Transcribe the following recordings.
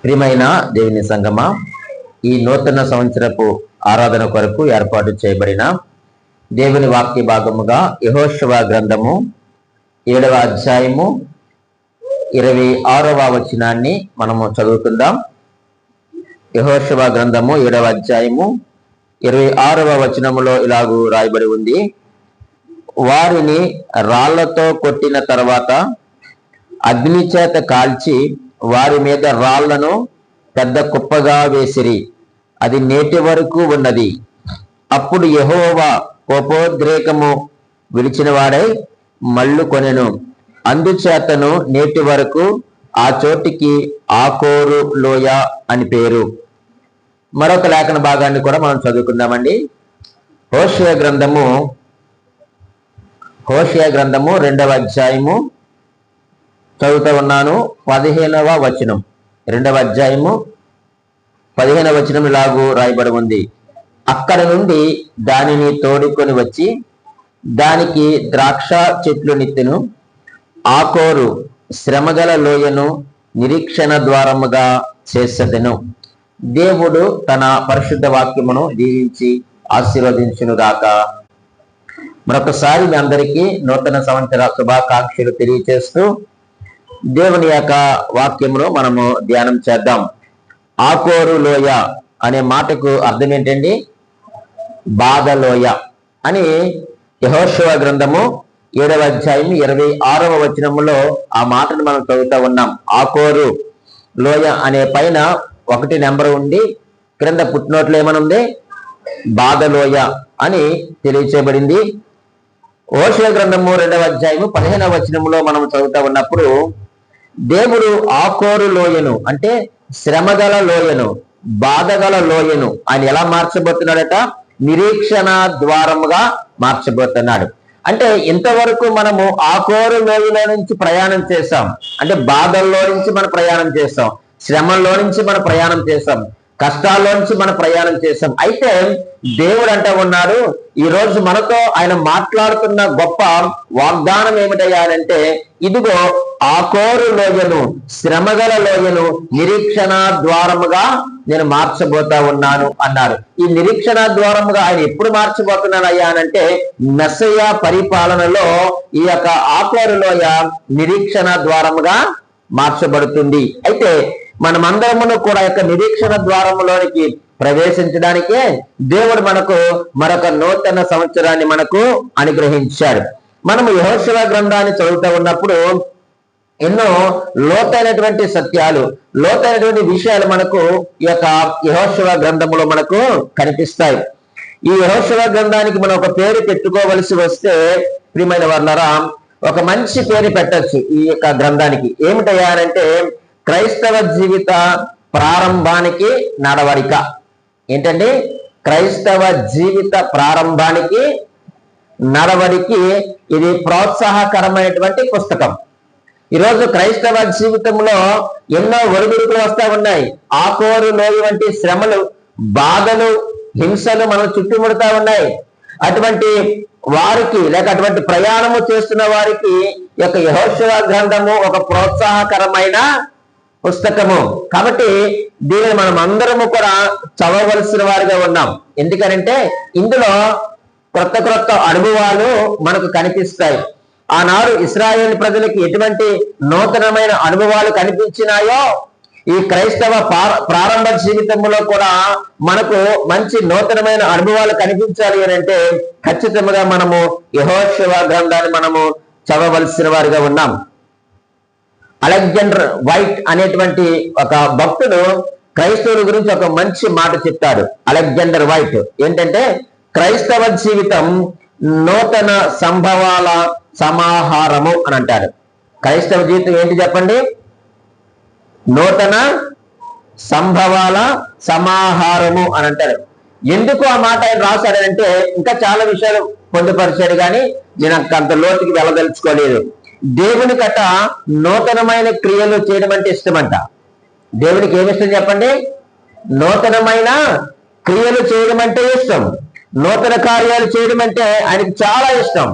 ప్రియమైన దేవుని సంగమా, ఈ నూతన సంవత్సరపు ఆరాధన కొరకు ఏర్పాటు చేయబడిన దేవుని వాక్య భాగముగా యెహోషువ గ్రంథము 7వ అధ్యాయము 26వ వచనాన్ని మనము చదువుకుందాం. యెహోషువ గ్రంథము 7వ అధ్యాయము 26వ వచనములో ఇలాగూ రాయబడి ఉంది: వారిని రాళ్లతో కొట్టిన తర్వాత అగ్ని చేత కాల్చి వారి మీద రాళ్లను పెద్ద కుప్పగా వేసిరి, అది నేటి వరకు ఉన్నది. అప్పుడు యెహోవా కోపోద్రేకము విడిచిన వాడై మళ్ళు కొనెను, అందుచేతను నేటి వరకు ఆ చోటికి ఆకోరు లోయ అని పేరు. మరొక లేఖన భాగాన్ని కూడా మనం చదువుకుందామండి. హోషేయ గ్రంథము 2వ అధ్యాయము చదువుతూ ఉన్నాను. 15వ వచనం, 2వ అధ్యాయము 15వ వచనం ఇలాగూ రాయబడి ఉంది: అక్కడ నుండి దానిని తోడుకొని వచ్చి దానికి ద్రాక్ష చెట్లు నెత్తెను, ఆకోరు శ్రమగల లోయను నిరీక్షణ ద్వారముగా చేసెదెను. దేవుడు తన పరిశుద్ధ వాక్యమును దీవించి ఆశీర్వదించును గాక. మరొకసారి మీ అందరికీ నూతన సంవత్సర శుభాకాంక్షలు తెలియచేస్తూ దేవుని యొక్క వాక్యమును మనము ధ్యానం చేద్దాం. ఆకోరు లోయ అనే మాటకు అర్థం ఏంటండి? బాధలోయ అని యెహోషువ గ్రంథము 7వ అధ్యాయం 26వ వచనములో ఆ మాటను మనం చదువుతూ ఉన్నాం. ఆకోరు లోయ అనే పైన 1 నెంబర్ ఉండి క్రింద పుట్టినోట్లు ఏమనుంది? బాధలోయ అని తెలియచేయబడింది. హోషేయ గ్రంథము 2వ అధ్యాయము 15వ వచనములో మనం చదువుతూ ఉన్నప్పుడు దేవుడు ఆకోరు లోయను అంటే శ్రమగల లోయను, బాధగల లోయను ఆయన ఎలా మార్చబోతున్నాడట? నిరీక్షణ ద్వారముగా మార్చబోతున్నాడు. అంటే ఇంతవరకు మనము ఆకోరు లోయలో నుంచి ప్రయాణం చేసాం, అంటే బాధల్లో నుంచి మనం ప్రయాణం చేస్తాం, శ్రమల్లో నుంచి మనం ప్రయాణం చేస్తాం, కష్టాల్లో నుంచి మనం ప్రయాణం చేస్తాం. అయితే దేవుడు అంటూ ఉన్నాడు, ఈ రోజు మనతో ఆయన మాట్లాడుతున్న గొప్ప వాగ్దానం ఏమిటయ్యానంటే, ఇదిగో ఆకోరు లోయను, శ్రమగల లోయను నిరీక్షణ ద్వారముగా నేను మార్చబోతా ఉన్నాను అన్నారు. ఈ నిరీక్షణ ద్వారముగా ఆయన ఎప్పుడు మార్చబోతున్నాను అయ్యానంటే, మెస్సయ్య పరిపాలనలో ఈ యొక్క ఆకోరు లోయ నిరీక్షణ ద్వారముగా మార్చబడుతుంది. అయితే మనమందరమును కూడా యొక్క నిరీక్షణ ద్వారములోనికి ప్రవేశించడానికే దేవుడు మనకు మరొక నూతన సంవత్సరాన్ని మనకు అనుగ్రహించాడు. మనము యెహోషువ గ్రంథాన్ని చదువుతూ ఉన్నప్పుడు ఎన్నో లోతైనటువంటి సత్యాలు, లోతైనటువంటి విషయాలు మనకు ఈ యొక్క యెహోషువ గ్రంథములో మనకు కనిపిస్తాయి. ఈ యెహోషువ గ్రంథానికి మనం ఒక పేరు పెట్టుకోవలసి వస్తే ప్రియమైన వారులారా, ఒక మంచి పేరు పెట్టచ్చు ఈ యొక్క గ్రంథానికి. ఏమిటయ్యారంటే క్రైస్తవ జీవిత ప్రారంభానికి నడవడిక. ఏంటండి? క్రైస్తవ జీవిత ప్రారంభానికి నడవడికి ఇది ప్రోత్సాహకరమైనటువంటి పుస్తకం. ఈరోజు క్రైస్తవ జీవితంలో ఎన్నో ఒడిదుడుకులు వస్తూ ఉన్నాయి. ఆకోరు లోయ వంటి శ్రమలు, బాధలు, హింసలు మనం చుట్టుముడుతూ ఉన్నాయి. అటువంటి వారికి లేక అటువంటి ప్రయాణము చేస్తున్న వారికి ఈ యొక్క యెహోషువ గ్రంథము ఒక ప్రోత్సాహకరమైన పుస్తకము. కాబట్టి దీనిని మనం అందరము కూడా చదవవలసిన వారిగా ఉన్నాం. ఎందుకనంటే ఇందులో క్రొత్త అనుభవాలు మనకు కనిపిస్తాయి. ఆనాడు ఇశ్రాయేలు ప్రజలకి ఎటువంటి నూతనమైన అనుభవాలు కనిపించినాయో ఈ క్రైస్తవ ప్రారంభ జీవితంలో కూడా మనకు మంచి నూతనమైన అనుభవాలు కనిపించాలి అని అంటే ఖచ్చితంగా మనము యెహోషువ గ్రంథాన్ని మనము చదవవలసిన వారిగా ఉన్నాం. అలెగ్జాండర్ వైట్ అనేటువంటి ఒక భక్తుడు క్రైస్తవుల గురించి ఒక మంచి మాట చెప్తాడు. అలెగ్జాండర్ వైట్ ఏంటంటే, క్రైస్తవ జీవితం నూతన సంభవాల సమాహారము అని అంటాడు. క్రైస్తవ జీవితం ఏంటి చెప్పండి? నూతన సంభవాల సమాహారము అని అంటాడు. ఎందుకు ఆ మాట ఆయన రాశాడంటే, ఇంకా చాలా విషయాలు పొందుపరిచాడు, కానీ నేను అంత లోతుకి వెళ్ళదలుచుకోలేదు. దేవుని కట్ట నూతనమైన క్రియలు చేయడం అంటే ఇష్టమంట. దేవునికి ఏమి ఇష్టం చెప్పండి? నూతనమైన క్రియలు చేయడం అంటే ఇష్టం. నూతన కార్యాలు చేయడం అంటే ఆయనకి చాలా ఇష్టం.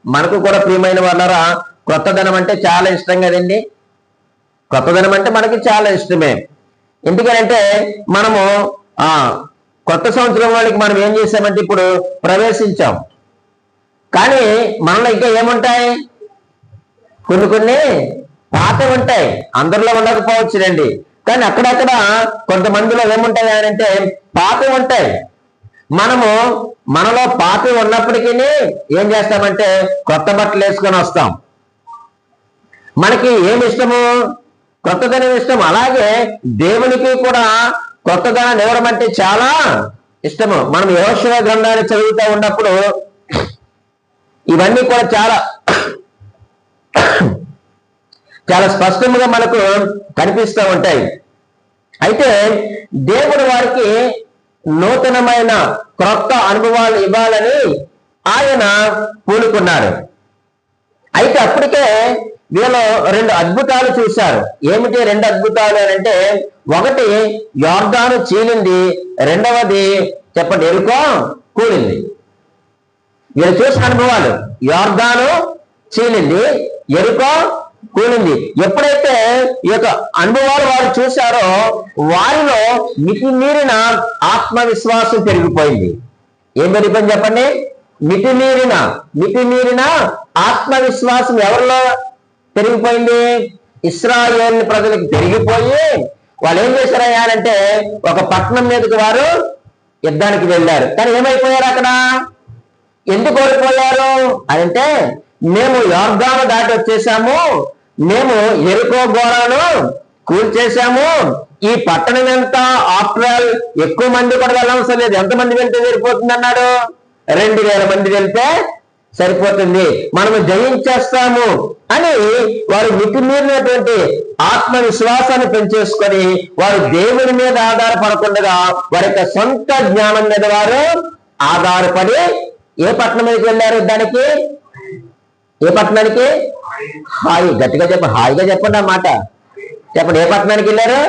మనకు కూడా ప్రియమైన వాళ్ళరా కొత్తదనం అంటే చాలా ఇష్టం కదండి. కొత్తదనం అంటే మనకి చాలా ఇష్టమే. ఎందుకంటే మనము కొత్త సంవత్సరం వాళ్ళకి మనం ఏం చేసామంటే ఇప్పుడు ప్రవేశించాం. కానీ మనలో ఇంకా ఏముంటాయి? కొన్ని పాత ఉంటాయి. అందరిలో ఉండకపోవచ్చునండి, కానీ అక్కడక్కడ కొంతమందిలో ఏముంటాయి అంటే పాత ఉంటాయి. మనలో పాత ఉన్నప్పటికీ ఏం చేస్తామంటే కొత్త బట్టలు వేసుకొని వస్తాం. మనకి ఏమి ఇష్టము? కొత్తదనం ఇష్టం. అలాగే దేవునికి కూడా కొత్తదనాన్ని ఇవ్వడం అంటే చాలా ఇష్టము. మనం యెహోషువ గ్రంథాన్ని చదువుతూ ఉన్నప్పుడు ఇవన్నీ కూడా చాలా స్పష్టంగా మనకు కనిపిస్తూ ఉంటాయి. అయితే దేవుడు వారికి నూతనమైన క్రొత్త అనుభవాలు ఇవ్వాలని ఆయన పూనుకున్నారు. అయితే అప్పటికే వీళ్ళు 2 అద్భుతాలు చూశారు. ఏమిటి 2 అద్భుతాలు అంటే, ఒకటి యొర్దాను చీలింది, రెండవది చెప్పండి ఎరుకో కూలింది. వీళ్ళు చూసిన అనుభవాలు, యొర్దాను చీలింది, ఎరుకో కూలింది. ఎప్పుడైతే ఈ యొక్క అనుభవాలు వారు చూశారో వారిలో మితిమీరిన ఆత్మవిశ్వాసం పెరిగిపోయింది. ఏం పెరిగిపోయింది చెప్పండి? మితిమీరిన ఆత్మవిశ్వాసం ఎవరిలో పెరిగిపోయింది? ఇశ్రాయేలు ప్రజలకు పెరిగిపోయి వాళ్ళు ఏం చేశారయ్యా అంటే ఒక పట్టణం మీదకి వారు యుద్ధానికి వెళ్ళారు. కానీ ఏమైపోయారు అక్కడ? ఎందుకు ఓడిపోయారు అంటే, మేము యొర్దాను దాటి వచ్చేసాము, మేము యెరికో గోడను కూల్చేశాము, ఈ పట్టణం ఎంత ఆఫ్టర్ ఆల్ ఎక్కువ మంది కూడా వెళ్ళవసరం లేదు, ఎంతమంది వెళ్తే సరిపోతుంది అన్నాడు? 2000 మంది వెళ్తే సరిపోతుంది, మనము జయించేస్తాము అని వారు మితిమీరినటువంటి ఆత్మవిశ్వాసాన్ని పెంచేసుకొని వారు దేవుని మీద ఆధారపడకుండా వారి యొక్క సొంత జ్ఞానం మీద వారు ఆధారపడి ఏ పట్టణం మీదకి వెళ్ళారు? దానికి ఏ పట్టణానికి? హాయి. గట్టిగా హాయిగా చెప్పండి ఆ మాట. చెప్పండి, ఏ పట్టణానికి వెళ్ళారు?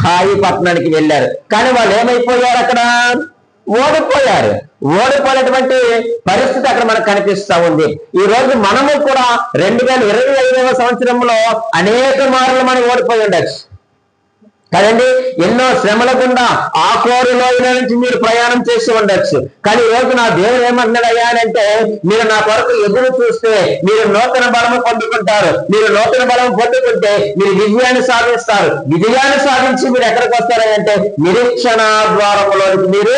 హాయి పట్టణానికి వెళ్ళారు. కానీ వాళ్ళు ఏమైపోయారు? అక్కడ ఓడిపోయారు. ఓడిపోయినటువంటి పరిస్థితి అక్కడ మనకు కనిపిస్తా ఉంది. ఈ రోజు మనము కూడా 2025వ సంవత్సరంలో అనేక మార్లు మనం ఓడిపోయి ఉండొచ్చు కదండి. ఎన్నో శ్రమల గుండా ఆ కోరు లోయల నుంచి మీరు ప్రయాణం చేసి ఉండొచ్చు. కానీ ఈ రోజు నా దేవుడు ఏమంటున్నాడు అంటే, మీరు నా కొరకు ఎదురు చూస్తే మీరు నూతన బలము పొందుకుంటారు. మీరు నూతన బలం పొందుకుంటే మీరు విజయాన్ని సాధిస్తారు. విజయాన్ని సాధించి మీరు ఎక్కడికి వస్తారంటే నిరీక్షణ ద్వారములోనికి మీరు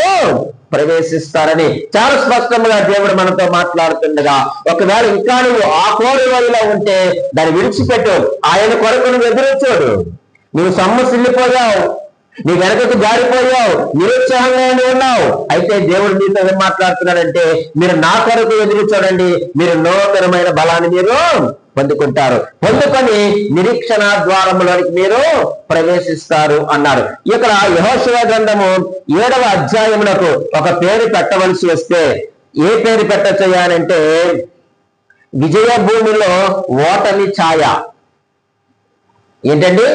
ప్రవేశిస్తారని చాలా స్పష్టంగా దేవుడు మనతో మాట్లాడుతుండగా, ఒకవేళ ఇంకా నువ్వు ఆ కోరు లోయలో ఉంటే దాన్ని విడిచిపెట్టు, ఆయన కొరకు నువ్వు ఎదురు చూడు. నువ్వు సొమ్మసిల్లిపోయావు, నీ వెనకకు జారిపోయావు, నిరుత్సాహంగా ఉన్నావు. అయితే దేవుడు మీతో ఏం మాట్లాడుతున్నాడంటే, మీరు నా కొరకు ఎదురు చూడండి, మీరు నూతనమైన బలాన్ని మీరు పొందుకుంటారు, పొందుకొని నిరీక్షణ ద్వారములోనికి మీరు ప్రవేశిస్తారు అన్నారు. ఇక్కడ యెహోషువ గ్రంథము 7వ అధ్యాయమునకు ఒక పేరు పెట్టవలసి వస్తే ఏ పేరు పెట్టచ్చయ్యానంటే, విజయ భూమిలో ఓటమి ఛాయ. ఏంటండి?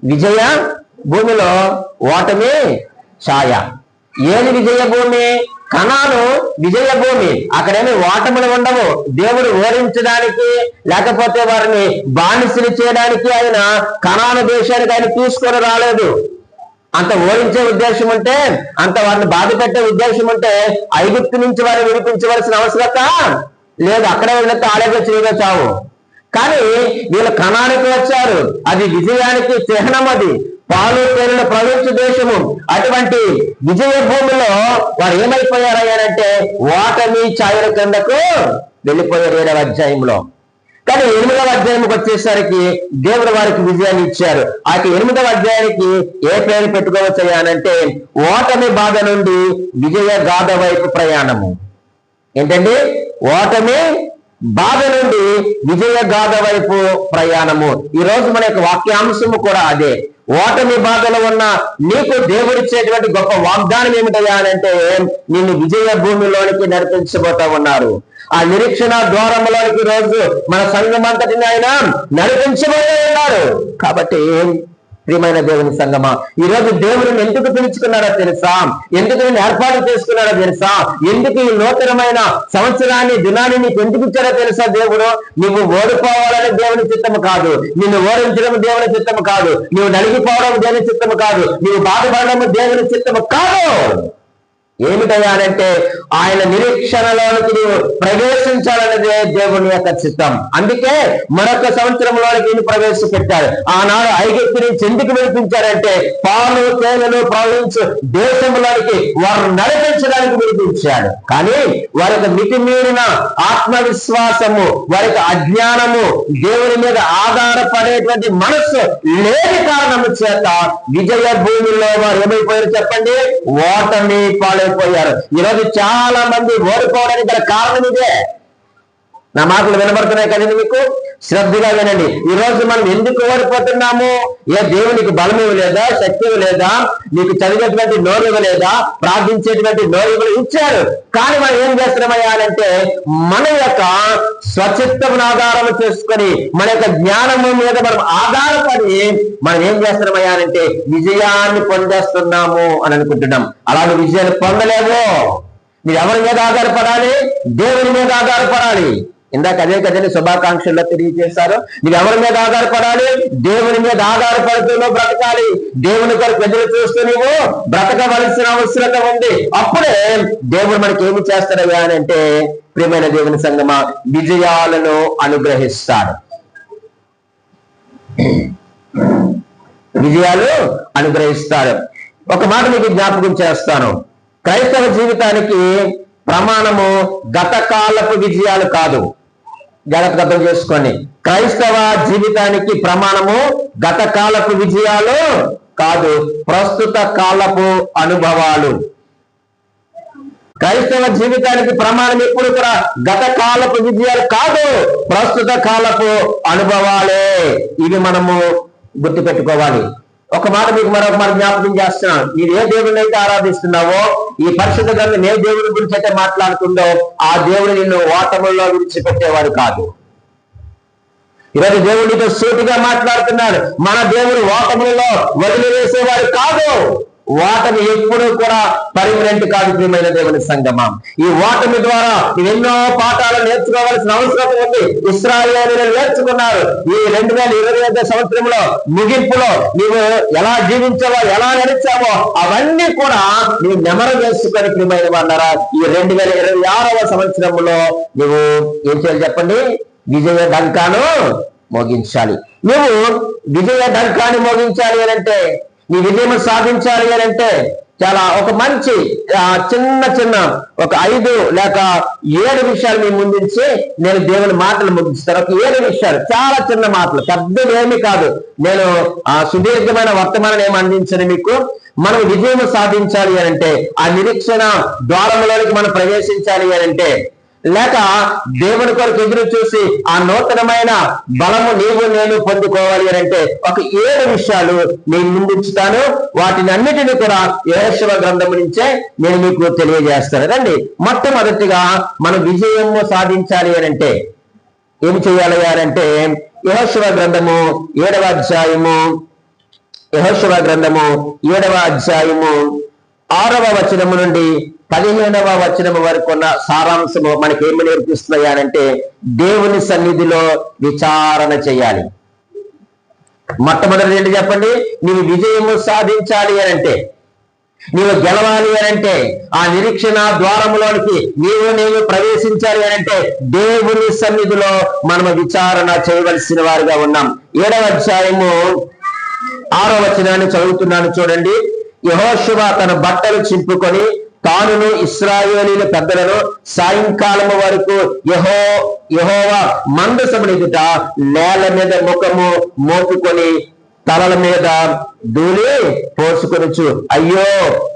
విజయ భూమిలో ఓటమి ఛాయ. ఏది విజయ భూమి? కనాను విజయ భూమి. అక్కడేమి ఓటములు ఉండవు. దేవుడు ఓడించడానికి లేకపోతే వారిని బానిసలు చేయడానికి ఆయన కనాను దేశానికి ఆయన తీసుకొని రాలేదు. అంత ఓడించే ఉద్దేశం ఉంటే, అంత వారిని బాధ పెట్టే ఉద్దేశం ఉంటే ఐగుప్తు నుంచి వారిని విడిపించవలసిన అవసరత లేదు. అక్కడే వెళ్ళితే ఆడగా చేయగా చావు. కానీ వీళ్ళు కనానికి వచ్చారు. అది విజయానికి చిహ్నం. అది పాలు తేనెల ప్రవేశ దేశము. అటువంటి విజయ భూమిలో వారు ఏమైపోయారంటే ఓటమి ఛాయల కిందకు వెళ్ళిపోయారు 7వ అధ్యాయంలో. కానీ 8వ అధ్యాయంకి వచ్చేసరికి దేవుడు వారికి విజయాన్ని ఇచ్చారు. ఆ 8వ అధ్యాయానికి ఏ పేరు పెట్టుకోవచ్చానంటే ఓటమి బాధ నుండి విజయ గాథ వైపు ప్రయాణము. ఏంటండి? ఓటమి బాధ నుండి విజయ గాథ వైపు ప్రయాణము. ఈ రోజు మన యొక్క వాక్యాంశము కూడా అదే. ఓటమి బాధలో ఉన్న నీకు దేవుడిచ్చేటువంటి గొప్ప వాగ్దానం ఏమిటయ్యా అంటే, నిన్ను విజయ భూమిలోనికి నడిపించబోతా ఉన్నారు. ఆ నిరీక్షణ ద్వారములోనికి రోజు మన సంఘం అంతటిని ఆయన నడిపించబోతూ ఉన్నారు. కాబట్టి ప్రియమైన దేవుని సంగమా, ఈ రోజు దేవుడిని ఎందుకు పిలుచుకున్నాడో తెలుసా? ఎందుకు నేను ఏర్పాటు చేసుకున్నాడో తెలుసా? ఎందుకు ఈ నూతనమైన సంవత్సరాన్ని దినాన్ని నీకు ఎందుకు ఇచ్చారో తెలుసా? దేవుడు నువ్వు ఓడిపోవాలని దేవుని చిత్తము కాదు, నిన్ను ఓడించడం దేవుని చిత్తము కాదు, నువ్వు నలిగిపోవడం దేవుని చిత్తము కాదు, నువ్వు బాధపడడం దేవుని చిత్తము కాదు. ఏమిటయ్యానంటే ఆయన నిరీక్షణలోనికి నీవు ప్రవేశించాలన్నదే దేవుని యొక్క చిత్తం. అందుకే మరొక సంవత్సరంలోనికి ఈయన ప్రవేశపెట్టాడు. ఆనాడు ఐగుప్తు నుంచి ఎందుకు విడిపించారంటే పాలు తేనెలు ప్రవహించు దేశంలోనికి వారు నడిపించడానికి విడిపించాడు. కానీ వారికి మితిమీరిన ఆత్మవిశ్వాసము, వారికి అజ్ఞానము, దేవుని మీద ఆధారపడేటువంటి మనస్సు లేని కారణము చేత విజయ భూమిలో వారు ఏమైపోయారు చెప్పండి? ఓటమి పాలైపోయారు. ఈరోజు చాలా మంది ఓడిపోవడానికి గల కారణం ఇదే. నా మాటలు వినబడుతున్నాయి కదండి మీకు? శ్రద్ధగా వినండి. ఈ రోజు మనం ఎందుకు ఓడిపోతున్నాము? ఏ దేవునికి బలము లేదా, శక్తి లేదా, నీకు చదివేటువంటి నోరు లేదా, ప్రార్థించేటువంటి నోరు ఇచ్చాడు. కానీ మనం ఏం చేస్తున్నామయ్యాలంటే మన యొక్క స్వచిత్తమును ఆధారం చేసుకొని మన యొక్క జ్ఞానము మీద మనం ఆధారపడి మనం ఏం చేస్తున్నామయ్యాలంటే విజయాన్ని పొందేస్తున్నాము అని అనుకుంటున్నాం. అలాంటి విజయాన్ని పొందలేము. మీరు ఎవరి మీద ఆధారపడాలి? దేవుని మీద ఆధారపడాలి. ఇందాక అదే కదండి శుభాకాంక్షల్లో తెలియజేశారు. నువ్వు ఎవరి మీద ఆధారపడాలి? దేవుని మీద ఆధారపడుతూ బ్రతకాలి. దేవుని కొరకు ఎదురు చూస్తూ నువ్వు బ్రతకవలసిన అవసరం ఉంది. అప్పుడే దేవుడు మనకి ఏమి చేస్తాడు అంటే ప్రియమైన దేవుని సంగమా విజయాలను అనుగ్రహిస్తాడు. విజయాలు అనుగ్రహిస్తాడు. ఒక మాట మీకు జ్ఞాపకం చేస్తాను. క్రైస్తవ జీవితానికి ప్రమాణము గతకాలపు విజయాలు కాదు. జాగ్రత్తగా చేసుకోండి. క్రైస్తవ జీవితానికి ప్రమాణము గతకాలపు విజయాలు కాదు, ప్రస్తుత కాలపు అనుభవాలు. క్రైస్తవ జీవితానికి ప్రమాణం ఎప్పుడు కూడా గత కాలపు విజయాలు కాదు, ప్రస్తుత కాలపు అనుభవాలే. ఇవి మనము గుర్తుపెట్టుకోవాలి. ఒక మాట మీకు మరొక మాట జ్ఞాపకం చేస్తున్నాను. మీరు ఏ దేవుడిని అయితే ఆరాధిస్తున్నావో, ఈ పరిశుద్ధ గ్రంథం ఏ దేవుడి గురించి అయితే మాట్లాడుతుందో ఆ దేవుడు నిన్ను ఓటముల్లో విడిచిపెట్టేవాడు కాదు. ఈరోజు దేవుడితో సూటిగా మాట్లాడుతున్నాడు. మన దేవుడు ఓటములలో వదిలివేసేవాడు కాదు. ఓటమి ఎప్పుడూ కూడా పర్మనెంట్ కాదు. ప్రియమైన దేవుని సంగమం, ఈ ఓటమి ద్వారా ఎన్నో పాఠాలు నేర్చుకోవాల్సిన అవసరం ఉంది. ఇశ్రాయేలీయులు నేర్చుకున్నారు. ఈ 2025 సంవత్సరంలో ముగింపులో నీవు ఎలా జీవించావో, ఎలా నడిచావో అవన్నీ కూడా నీవు నెమరు వేసుకొని ప్రియమైన వాళ్ళరా ఈ 2026వ సంవత్సరంలో నువ్వు ఏం చేయాలి చెప్పండి? విజయ డంకాను మోగించాలి. నువ్వు విజయ డంకాన్ని మోగించాలి అంటే, నీ విజయం సాధించాలి అంటే చాలా ఒక మంచి చిన్న ఒక 5 లేక 7 విషయాలు మీ ముందుంచి నేను దేవుని మాటలు ముగిస్తాను. ఒక 7 విషయాలు, చాలా చిన్న మాటలు, పెద్దది ఏమీ కాదు. నేను సుదీర్ఘమైన వర్తమానం ఏమి అందించను మీకు. మనం విజయం సాధించాలి అంటే, ఆ నిరీక్షణ ద్వారంలోనికి మనం ప్రవేశించాలి అంటే, లేక దేవుని కొరకు ఎదురు చూసి ఆ నూతనమైన బలము నీవు నేను పొందుకోవాలి అంటే ఒక 7 విషయాలు నేను ముందుంచుతాను. వాటిని అన్నిటిని కూడా యెహోషువ గ్రంథము నుంచే నేను మీకు తెలియజేస్తాను. రండి. మొట్టమొదటిగా మనం విజయము సాధించాలి అంటే ఏమి చేయాలి అంటే యెహోషువ గ్రంథము 7వ అధ్యాయము 6వ వచనము నుండి 15వ వచనము వరకు ఉన్న సారాంశము మనకి ఏమి నేర్పిస్తున్నాయనంటే దేవుని సన్నిధిలో విచారణ చేయాలి. మొట్టమొదటి ఏంటి చెప్పండి? నీవు విజయము సాధించాలి అంటే, నీవు గెలవాలి అనంటే, ఆ నిరీక్షణ ద్వారములోనికి నీవు ప్రవేశించాలి అనంటే దేవుని సన్నిధిలో మనము విచారణ చేయవలసిన వారిగా ఉన్నాం. 7వ అధ్యాయము 6వ వచనాన్ని చదువుతున్నాను చూడండి. యెహోషువ తన బట్టలు చింపుకొని తానును ఇశ్రాయేలీయుల పెద్దలను సాయంకాలము వరకు యెహోవా మందసము ఎదుట నేల మీద ముఖము మోపుకొని తలల మీద ధూళి పోసుకొనుచు, అయ్యో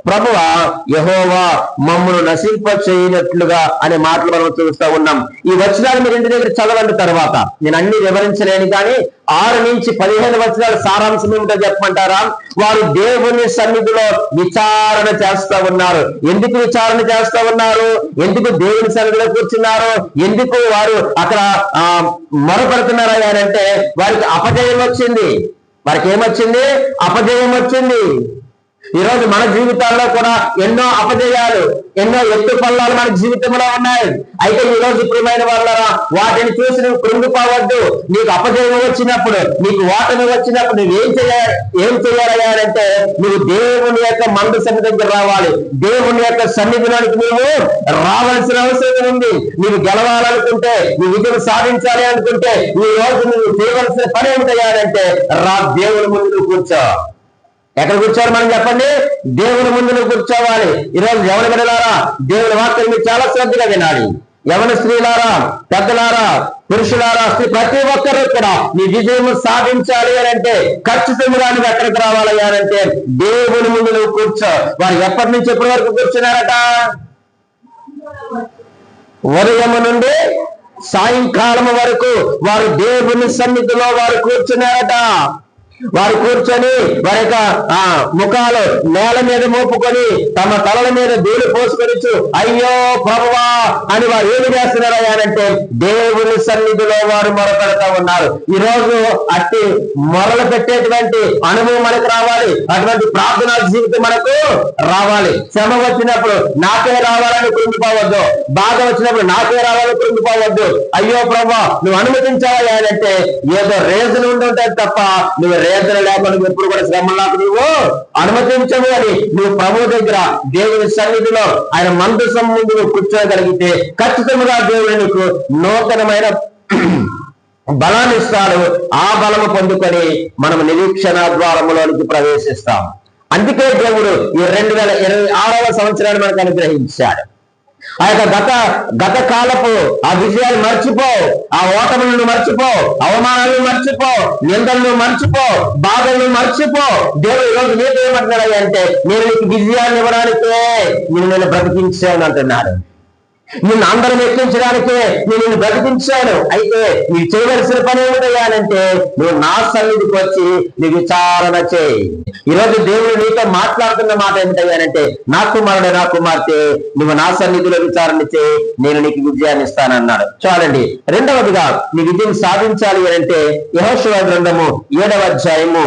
ప్రభువా యెహోవా మమ్మను నశింప చేయనట్లుగా అనే మాటలు మనం చూస్తూ ఉన్నాం. ఈ వచనాలు మీరు ఇంటి దగ్గర చదవండి. తర్వాత నేను అన్ని వివరించలేను, కానీ 6 నుంచి 15 వచనాల సారాంశం ఏమిటో చెప్పమంటారా? వారు దేవుని సన్నిధిలో విచారణ చేస్తా ఉన్నారు. ఎందుకు విచారణ చేస్తా ఉన్నారు? ఎందుకు దేవుని సన్నిధిలో కూర్చున్నారు? ఎందుకు వారు అక్కడ మొరపెడుతున్నారా అంటే వారికి అపజయం వచ్చింది. వారికి ఏమొచ్చింది? అపజయం వచ్చింది. ఈరోజు మన జీవితాల్లో కూడా ఎన్నో అపజయాలు, ఎన్నో ఎత్తు పల్లాలు మన జీవితంలో ఉన్నాయి. అయితే ఈ రోజు ప్రియమైన వాళ్ళరా, వాటిని చూసి నువ్వు కృంగిపోవద్దు. నీకు అపజయం వచ్చినప్పుడు, నీకు ఓటమి వచ్చినప్పుడు నువ్వేం చేయాలంటే నువ్వు దేవుని యొక్క మందసం దగ్గర రావాలి. దేవుని యొక్క సన్నిధిలోనికి నువ్వు రావాల్సిన అవసరం ఉంది. నువ్వు గెలవాలనుకుంటే, నువ్వు విజయం సాధించాలి అనుకుంటే, ఈ రోజు నువ్వు చేయవలసిన పని ఏమిటయ్యాలంటే దేవుని ముందు నువ్వు కూర్చో. ఎక్కడ కూర్చోవాలి మనం చెప్పండి? దేవుని ముందు నువ్వు కూర్చోవాలి. ఈరోజు యవన బిడ్డలారా, దేవుని వాక్యం మీరు చాలా శ్రద్ధగా వినాలి. యవన స్త్రీలారా, పెద్దలారా, పురుషులారా, ప్రతి ఒక్కరూ కూడా నీ విజయం సాధించాలి అని అంటే ఖచ్చితంగా నువ్వు ఎక్కడికి రావాలి అంటే దేవుని ముందు నువ్వు కూర్చో. వారు ఎప్పటి నుంచి ఎప్పటి వరకు కూర్చున్నారట? ఉదయం నుండి సాయంకాలం వరకు వారు దేవుని సన్నిధిలో వారు కూర్చున్నారట. వారు కూర్చొని వారి యొక్క ముఖాలు నేల మీద మోపుకొని తమ తలల మీద ధూళి పోసుకొని అయ్యో ప్రభువా అని వారు ఏమి చేస్తున్నారు అంటే దేవుని సన్నిధిలో వారు మొరపెడతా ఉన్నారు. ఈ రోజు అట్టి మొరలు పెట్టేటువంటి అనుభవం మనకు రావాలి. అటువంటి ప్రార్థనా జీవితం మనకు రావాలి. శ్రమ వచ్చినప్పుడు నాకే రావాలని కృంగిపోవద్దు. బాధ వచ్చినప్పుడు నాకే రావాలని కృంగిపోవద్దు. అయ్యో ప్రభువా నువ్వు అనుమతించాలి అంటే ఏదో రీజన్ ఉంటుంటే తప్ప నువ్వు రీజన్ లేకుండా ఎప్పుడు కూడా శ్రమలకు నువ్వు అనుమతించవు అని నువ్వు ప్రభు దగ్గర దేవుని సన్నిధిలో ఆయన మందసం ముందు నువ్వు కూర్చోగలిగితే ఖచ్చితంగా దేవుడు నీకు నూతనమైన బలాన్ని ఇస్తాడు. ఆ బలము పొందుకొని మనం నిరీక్షణ ద్వారములోనికి ప్రవేశిస్తాం. అందుకే దేవుడు ఈ 2026వ సంవత్సరాన్ని మనకు అనుగ్రహించాడు. ఆ యొక్క గత కాలపు ఆ విజయాలు మర్చిపో, ఆ ఓటములను మర్చిపో, అవమానాలను మర్చిపో, నిందలను మర్చిపో, బాధలను మర్చిపో. దేవుడు ఈరోజు నీకు ఏమంటున్నాడు అంటే నేను నీకు విజయాన్ని ఇవ్వడానికే నేను బ్రతికించాను అంటున్నాడు. నిన్ను అందరం ఎక్కించడానికే నేను నిన్ను బ్రతికించాను. అయితే నీకు చేయవలసిన పని ఏమిటయ్యానంటే నువ్వు నా సన్నిధికి వచ్చి నీ విచారణ చేయి. ఈరోజు దేవుడు నీతో మాట్లాడుతున్న మాట ఏమిటయ్యానంటే నా కుమారుడు నా కుమార్తె నువ్వు నా సన్నిధిలో విచారణ చేయి, నేను నీకు విజయాన్ని ఇస్తానన్నాడు. చూడండి, రెండవదిగా నీ విజయం సాధించాలి అంటే యెహోషువ గ్రంథము 7వ అధ్యాయము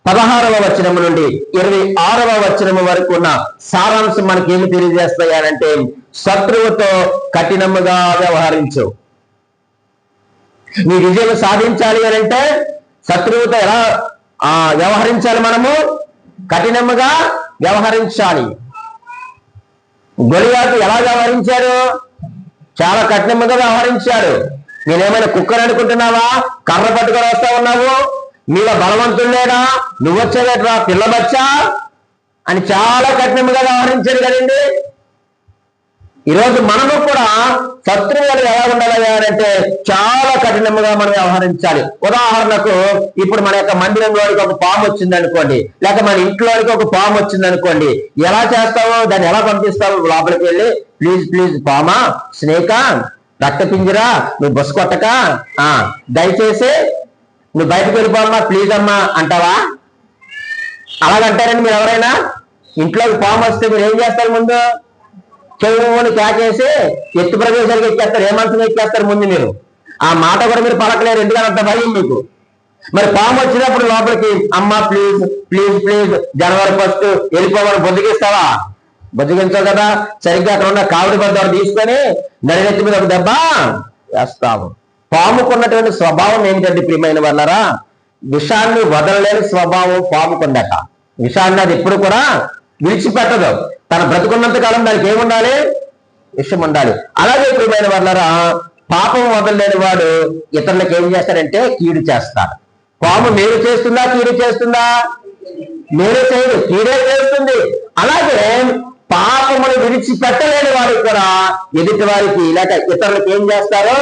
16వ వచనము నుండి 26వ వచనము వరకు ఉన్న సారాంశం మనకి ఏమి తెలియజేస్తాయనంటే శత్రువుతో కఠినముగా వ్యవహరించు. నీ విజయం సాధించాలి అంటే శత్రువుతో ఎలా వ్యవహరించాలి? మనము కఠినముగా వ్యవహరించాలి. గొలియాతు ఎలా వ్యవహరించాడు? చాలా కఠినముగా వ్యవహరించాడు. నేనేమైనా కుక్కర్ అనుకుంటున్నావా? కర్ర పట్టుకొని వస్తా ఉన్నావు, మీలో బలవంతుడు లేడా, నువ్వు వచ్చేదట్రా పిల్లబచ్చా అని చాలా కఠినంగా వ్యవహరించారు కదండి. ఈరోజు మనము కూడా శత్రువులు ఎలా ఉండాలి అంటే చాలా కఠినంగా మనం వ్యవహరించాలి. ఉదాహరణకు ఇప్పుడు మన యొక్క మందిరంలోనికి ఒక పాము వచ్చింది అనుకోండి, లేక మన ఇంట్లోనికి ఒక పాము వచ్చింది అనుకోండి, ఎలా చేస్తావో దాన్ని ఎలా పంపిస్తావు? లోపలికి వెళ్ళి ప్లీజ్ ప్లీజ్ పామా, స్నేకా, రక్త పింజరా, నువ్వు బొస్సు కొట్టక, దయచేసి నువ్వు బయటకు వెళ్ళిపోమ్మా ప్లీజ్ అమ్మా అంటావా? అలాగంటారండి మీరు ఎవరైనా? ఇంట్లోకి పాము వస్తే మీరు ఏం చేస్తారు? ముందు చెవుని క్యాకేసి ఎత్తు ప్రదేశాలకు ఎక్కేస్తారు, ఏమంతం ఎక్కేస్తారు ముందు. మీరు ఆ మాట కూడా మీరు పలకలేరు, ఎందుకని అంత భయం మీకు. మరి పాము వచ్చినప్పుడు లోపలికి అమ్మా ప్లీజ్ ప్లీజ్ ప్లీజ్ జనవరి 1 వెళ్ళిపోమని బొద్దుగిస్తావా? బొద్దుగించావు కదా. సరిగ్గా అక్కడ ఉన్న కావిడి బద్ద తీసుకొని నడినెత్తి మీద ఒక దెబ్బ వేస్తాము. పాముకున్నటువంటి స్వభావం ఏంటంటే ప్రియమైన వాళ్ళరా, విషాన్ని వదలలేని స్వభావం పాముకుందట. విషాన్ని అది ఎప్పుడు కూడా విడిచిపెట్టదు. తన బ్రతుకున్నంత కాలం దానికి ఏముండాలి? విషం ఉండాలి. అలాగే ప్రియమైన వాళ్ళరా, పాపం వదలలేని వాడు ఇతరులకు ఏం చేస్తాడంటే కీడు చేస్తాడు. పాము మేలు చేస్తుందా కీడు చేస్తుందా? మేలు చేయదు, కీడే చేస్తుంది. అలాగే పాపమును విడిచిపెట్టలేని వారు కూడా ఎదుటి వారికి లేక ఇతరులకు ఏం చేస్తారు?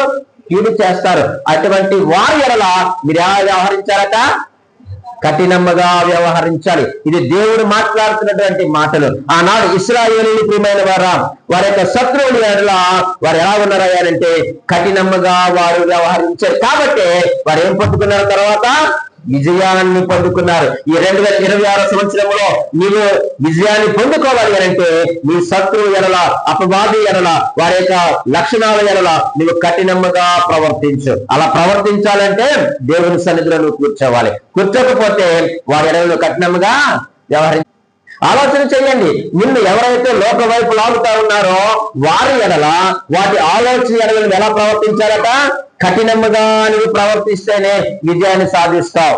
కీడు చేస్తారు. అటువంటి వారి ఎడల మీరు ఎలా వ్యవహరించారట? కఠినంగా వ్యవహరించాలి. ఇది దేవుడు మాట్లాడుతున్నటువంటి మాటలు. ఆనాడు ఇశ్రాయేలీయులు ప్రియమైన వారి యొక్క శత్రువుల ఎడల వారు ఎలా ఉన్నారంటే కఠినంగా వారు వ్యవహరించారు. కాబట్టి వారు ఏం పట్టుకున్నారు? తర్వాత విజయాన్ని పొందుకున్నారు. ఈ 2026 సంవత్సరంలో నీవు విజయాన్ని పొందుకోవాలి అంటే నీ శత్రువు ఎడల, అపవాది ఎడల, వారి యొక్క లక్షణాల ఎడల నువ్వు కఠినంగా ప్రవర్తించు. అలా ప్రవర్తించాలంటే దేవుని సన్నిధిలో నువ్వు కూర్చోవాలి. కూర్చోకపోతే వారి ఎడల కఠినంగా వ్యవహరించాలి. ఆలోచన చేయండి. నిన్ను ఎవరైతే లోక వైపు లాగుతా ఉన్నారో వారి ఎడల, వాటి ఆలోచన ఎడల ఎలా ప్రవర్తించాలట? కఠినంగా నువ్వు ప్రవర్తిస్తేనే విజయాన్ని సాధిస్తావు.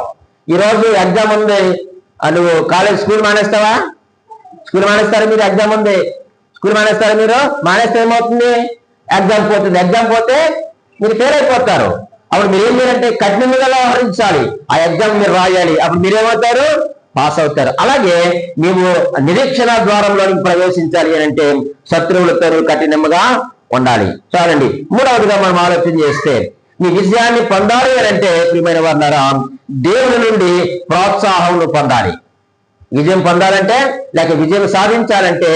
ఈరోజు ఎగ్జామ్ ఉంది, నువ్వు కాలేజ్ స్కూల్ మానేస్తావా? స్కూల్ మానేస్తారా మీరు? ఎగ్జామ్ ఉంది, స్కూల్ మానేస్తారా మీరు? మానేస్తే ఏమవుతుంది? ఎగ్జామ్ పోతుంది. ఎగ్జామ్ పోతే మీరు ఫెయిల్ అయిపోతారు. అప్పుడు మీరు ఏం చేయాలంటే కఠినంగా వ్యవహరించాలి. ఆ ఎగ్జామ్ మీరు రాయాలి. అప్పుడు మీరేమవుతారు? పాస్ అవుతారు. అలాగే నీవు నిరీక్షణ ద్వారంలోనికి ప్రవేశించాలి అని అంటే శత్రువులతో కఠినంగా ఉండాలి. చాలండి. మూడవదిగా మనం ఆలోచన చేస్తే నీ విజయాన్ని పొందాలి అని అంటే ప్రియమైన వారులారా, దేవుని నుండి ప్రోత్సాహం పొందాలి. విజయం పొందాలంటే లేక విజయం సాధించాలంటే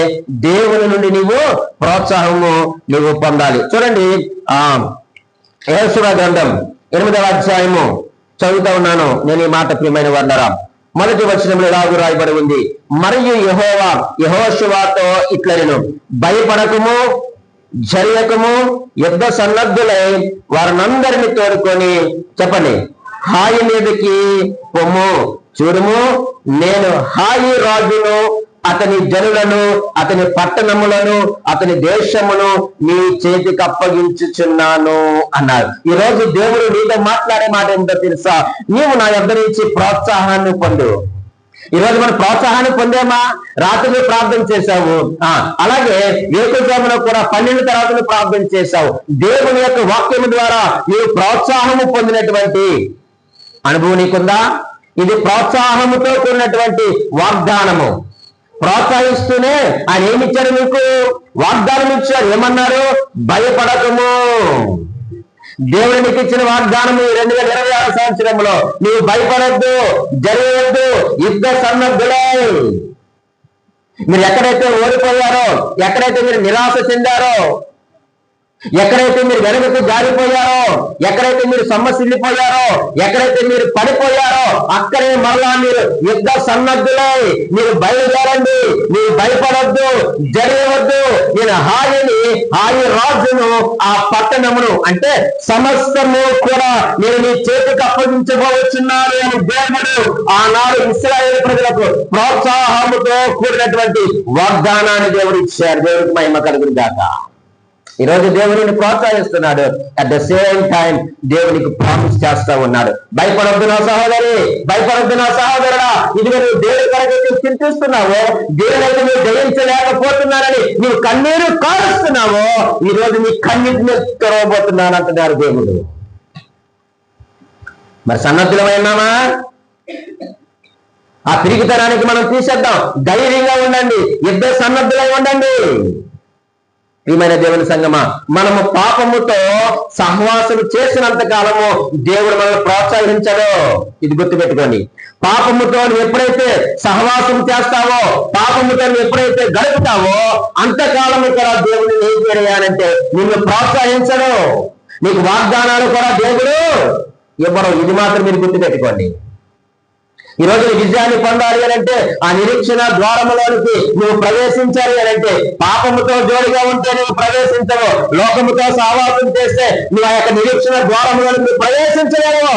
దేవుని నుండి నీవు ప్రోత్సాహము నువ్వు పొందాలి. చూడండి, యెహోషువ గ్రంథం 8వ అధ్యాయము చదువుతా ఉన్నాను నేను ఈ మాట. ప్రియమైన వారులారా, మొదటి వచనంలో ఇలాగూ రాయబడి ఉంది, మరియు యెహోషువతో ఇట్లనెను, భయపడకము, జరియకము, యుద్ధ సన్నద్ధులై వారినందరిని తోడుకొని చెప్పండి, హాయి మీదకి పొమ్ము. చూడుము, నేను హాయి రాజును, అతని జనులను, అతని పట్టణములను, అతని దేశమును నీ చేతికి అప్పగించుచున్నాను అన్నారు. ఈ రోజు దేవుడు నీతో మాట్లాడే మాట ఏంటో తెలుసా? నీవు నా యొద్ద నుంచి ప్రోత్సాహాన్ని పొందు. ఈరోజు మనం ప్రోత్సాహాన్ని పొందామా? రాత్రి ప్రార్థన చేశావు, అలాగే వేకుజామున కూడా 12 తర్వాత ప్రార్థన చేశావు. దేవుని యొక్క వాక్యం ద్వారా నీవు ప్రోత్సాహము పొందినటువంటి అనుభవం నీకుందా? ఇది ప్రోత్సాహముతో కూడినటువంటి వాగ్దానము. ప్రోత్సహిస్తూనే ఆయన ఏమిచ్చాడు? నీకు వాగ్దానం ఇచ్చాడు. ఏమన్నారు? భయపడకము. దేవుడు నీకు ఇచ్చిన వాగ్దానము 2026 సంవత్సరంలో నీవు భయపడద్దు, జరగవద్దు, యుద్ధ సన్నద్ధులై. మీరు ఎక్కడైతే ఓడిపోయారో, ఎక్కడైతే మీరు నిరాశ చెందారో, ఎక్కడైతే మీరు వెనుకకు జారిపోయారో, ఎక్కడైతే మీరు సొమ్మసిల్లిపోయారో, ఎక్కడైతే మీరు పడిపోయారో అక్కడే మరలా మీరు యుద్ధ సన్నద్ధులై మీరు బయలుదేరండి. మీరు భయపడొద్దు, జరగవద్దు. నేను హాయి రాజును, ఆ పట్టణమును అంటే సమస్తము కూడా నేను నీ చేతికి అప్పగించబోతున్నాను అని దేవుడు ఆనాడు ఇశ్రాయేలు ప్రజలకు ప్రోత్సాహముతో కూడినటువంటి వాగ్దానాన్ని దేవుడు ఇచ్చారు. దేవుడికి మహిమ కలుగును గాక. ఈరోజు దేవుడిని ప్రోత్సహిస్తున్నాడు. అట్ ద సేమ్ టైం దేవునికి ప్రామిస్ చేస్తా ఉన్నాడు. భయపడొద్దు నా సహోదరి, భయపడొద్దు నా సహోదరుడా. ఇదిగో నువ్వు దేవుడి కొరకు చింతిస్తున్నావో, దేవుడైతే నువ్వు జయించలేకపోతున్నానని నువ్వు కన్నీరు కారుస్తున్నావో, ఈ రోజు నీ కన్నీటిని తెరవబోతున్నాను అంటున్నారు దేవుడు. మరి సన్నద్ధులమైనామా? ఆ పిరికితనానికి మనం తీసేద్దాం. ధైర్యంగా ఉండండి, యుద్ధ సన్నద్ధులై ఉండండి. ప్రియమైన దేవుని సంగమా, మనము పాపముతో సహవాసం చేసినంత కాలము దేవుడు మనల్ని ప్రోత్సహించడు. ఇది గుర్తుపెట్టుకోండి. పాపముతో నువ్వు ఎప్పుడైతే సహవాసం చేస్తావో, పాపముతో నువ్వు ఎప్పుడైతే గడుపుతావో అంతకాలము కూడా దేవుడిని ఏం చేయాలంటే నిన్ను ప్రోత్సహించడు. నీకు వాగ్దానాలు కూడా దేవుడు ఇవ్వరు. ఇది మాత్రం మీరు గుర్తుపెట్టుకోండి. ఈరోజు విజయాన్ని పొందాలి అని అంటే ఆ నిరీక్షణ ద్వారములోనికి నువ్వు ప్రవేశించాలి అని అంటే పాపముతో జోడిగా ఉంటే నువ్వు ప్రవేశించవు. లోకముతో సహవాసం చేస్తే నువ్వు ఆ యొక్క నిరీక్షణ ద్వారములోనికి ప్రవేశించలేవు.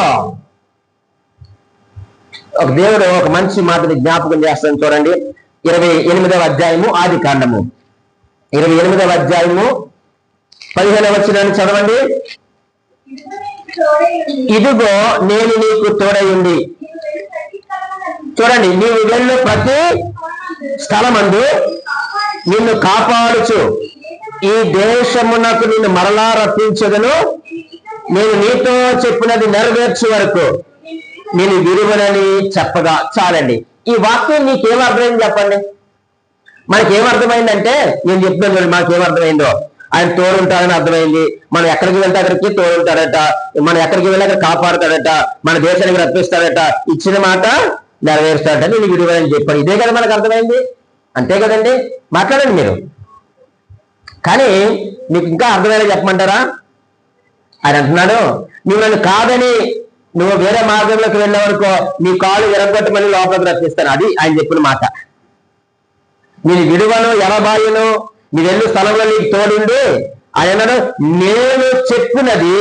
ఒక దేవుడు ఒక మంచి మాటని జ్ఞాపకం చేస్తాను. చూడండి, 28వ అధ్యాయము ఆది కాండము 28వ అధ్యాయము 15వ వచనాన్ని చదవండి. ఇదిగో నేను నీకు తోడయుండి. చూడండి, నీవు వెళ్ళు ప్రతి స్థలమందు నిన్ను కాపాడుచు ఈ దేశమునకు నిన్ను మరలా రప్పించదను. నేను నీతో చెప్పినది నెరవేర్చే వరకు నేను విలువనని చెప్పగా. చాలండి. ఈ వాక్యం నీకేమర్థమైంది చెప్పండి. మనకేమర్థమైందంటే నేను చెప్తున్నాను, మాకేమర్థమైందో ఆయన తోడుంటాడని అర్థమైంది. మనం ఎక్కడికి వెళ్తే అక్కడికి తోడుంటాడట, మనం ఎక్కడికి వెళ్ళి అక్కడ కాపాడుతాడట, మన దేశానికి రప్పిస్తాడట, ఇచ్చిన మాట నెరవేరుస్తాడట, నేను విలువని చెప్పాను. ఇదే కదా మనకు అర్థమైంది. అంతే కదండి. మాట్లాడండి మీరు. కానీ మీకు ఇంకా అర్థమైనా చెప్పమంటారా? ఆయన అంటున్నాడు, నువ్వు నన్ను కాదని నువ్వు వేరే మార్గంలోకి వెళ్ళావనుకో నీ కాలు ఎరగొట్టి మళ్ళీ లోపలికి రప్పిస్తాను. అది ఆయన చెప్పిన మాట. నేను విడువను ఎనబాయును, నీ వెళ్ళు స్థలంలో నీకు తోడుండి ఆయన నేను చెప్పినది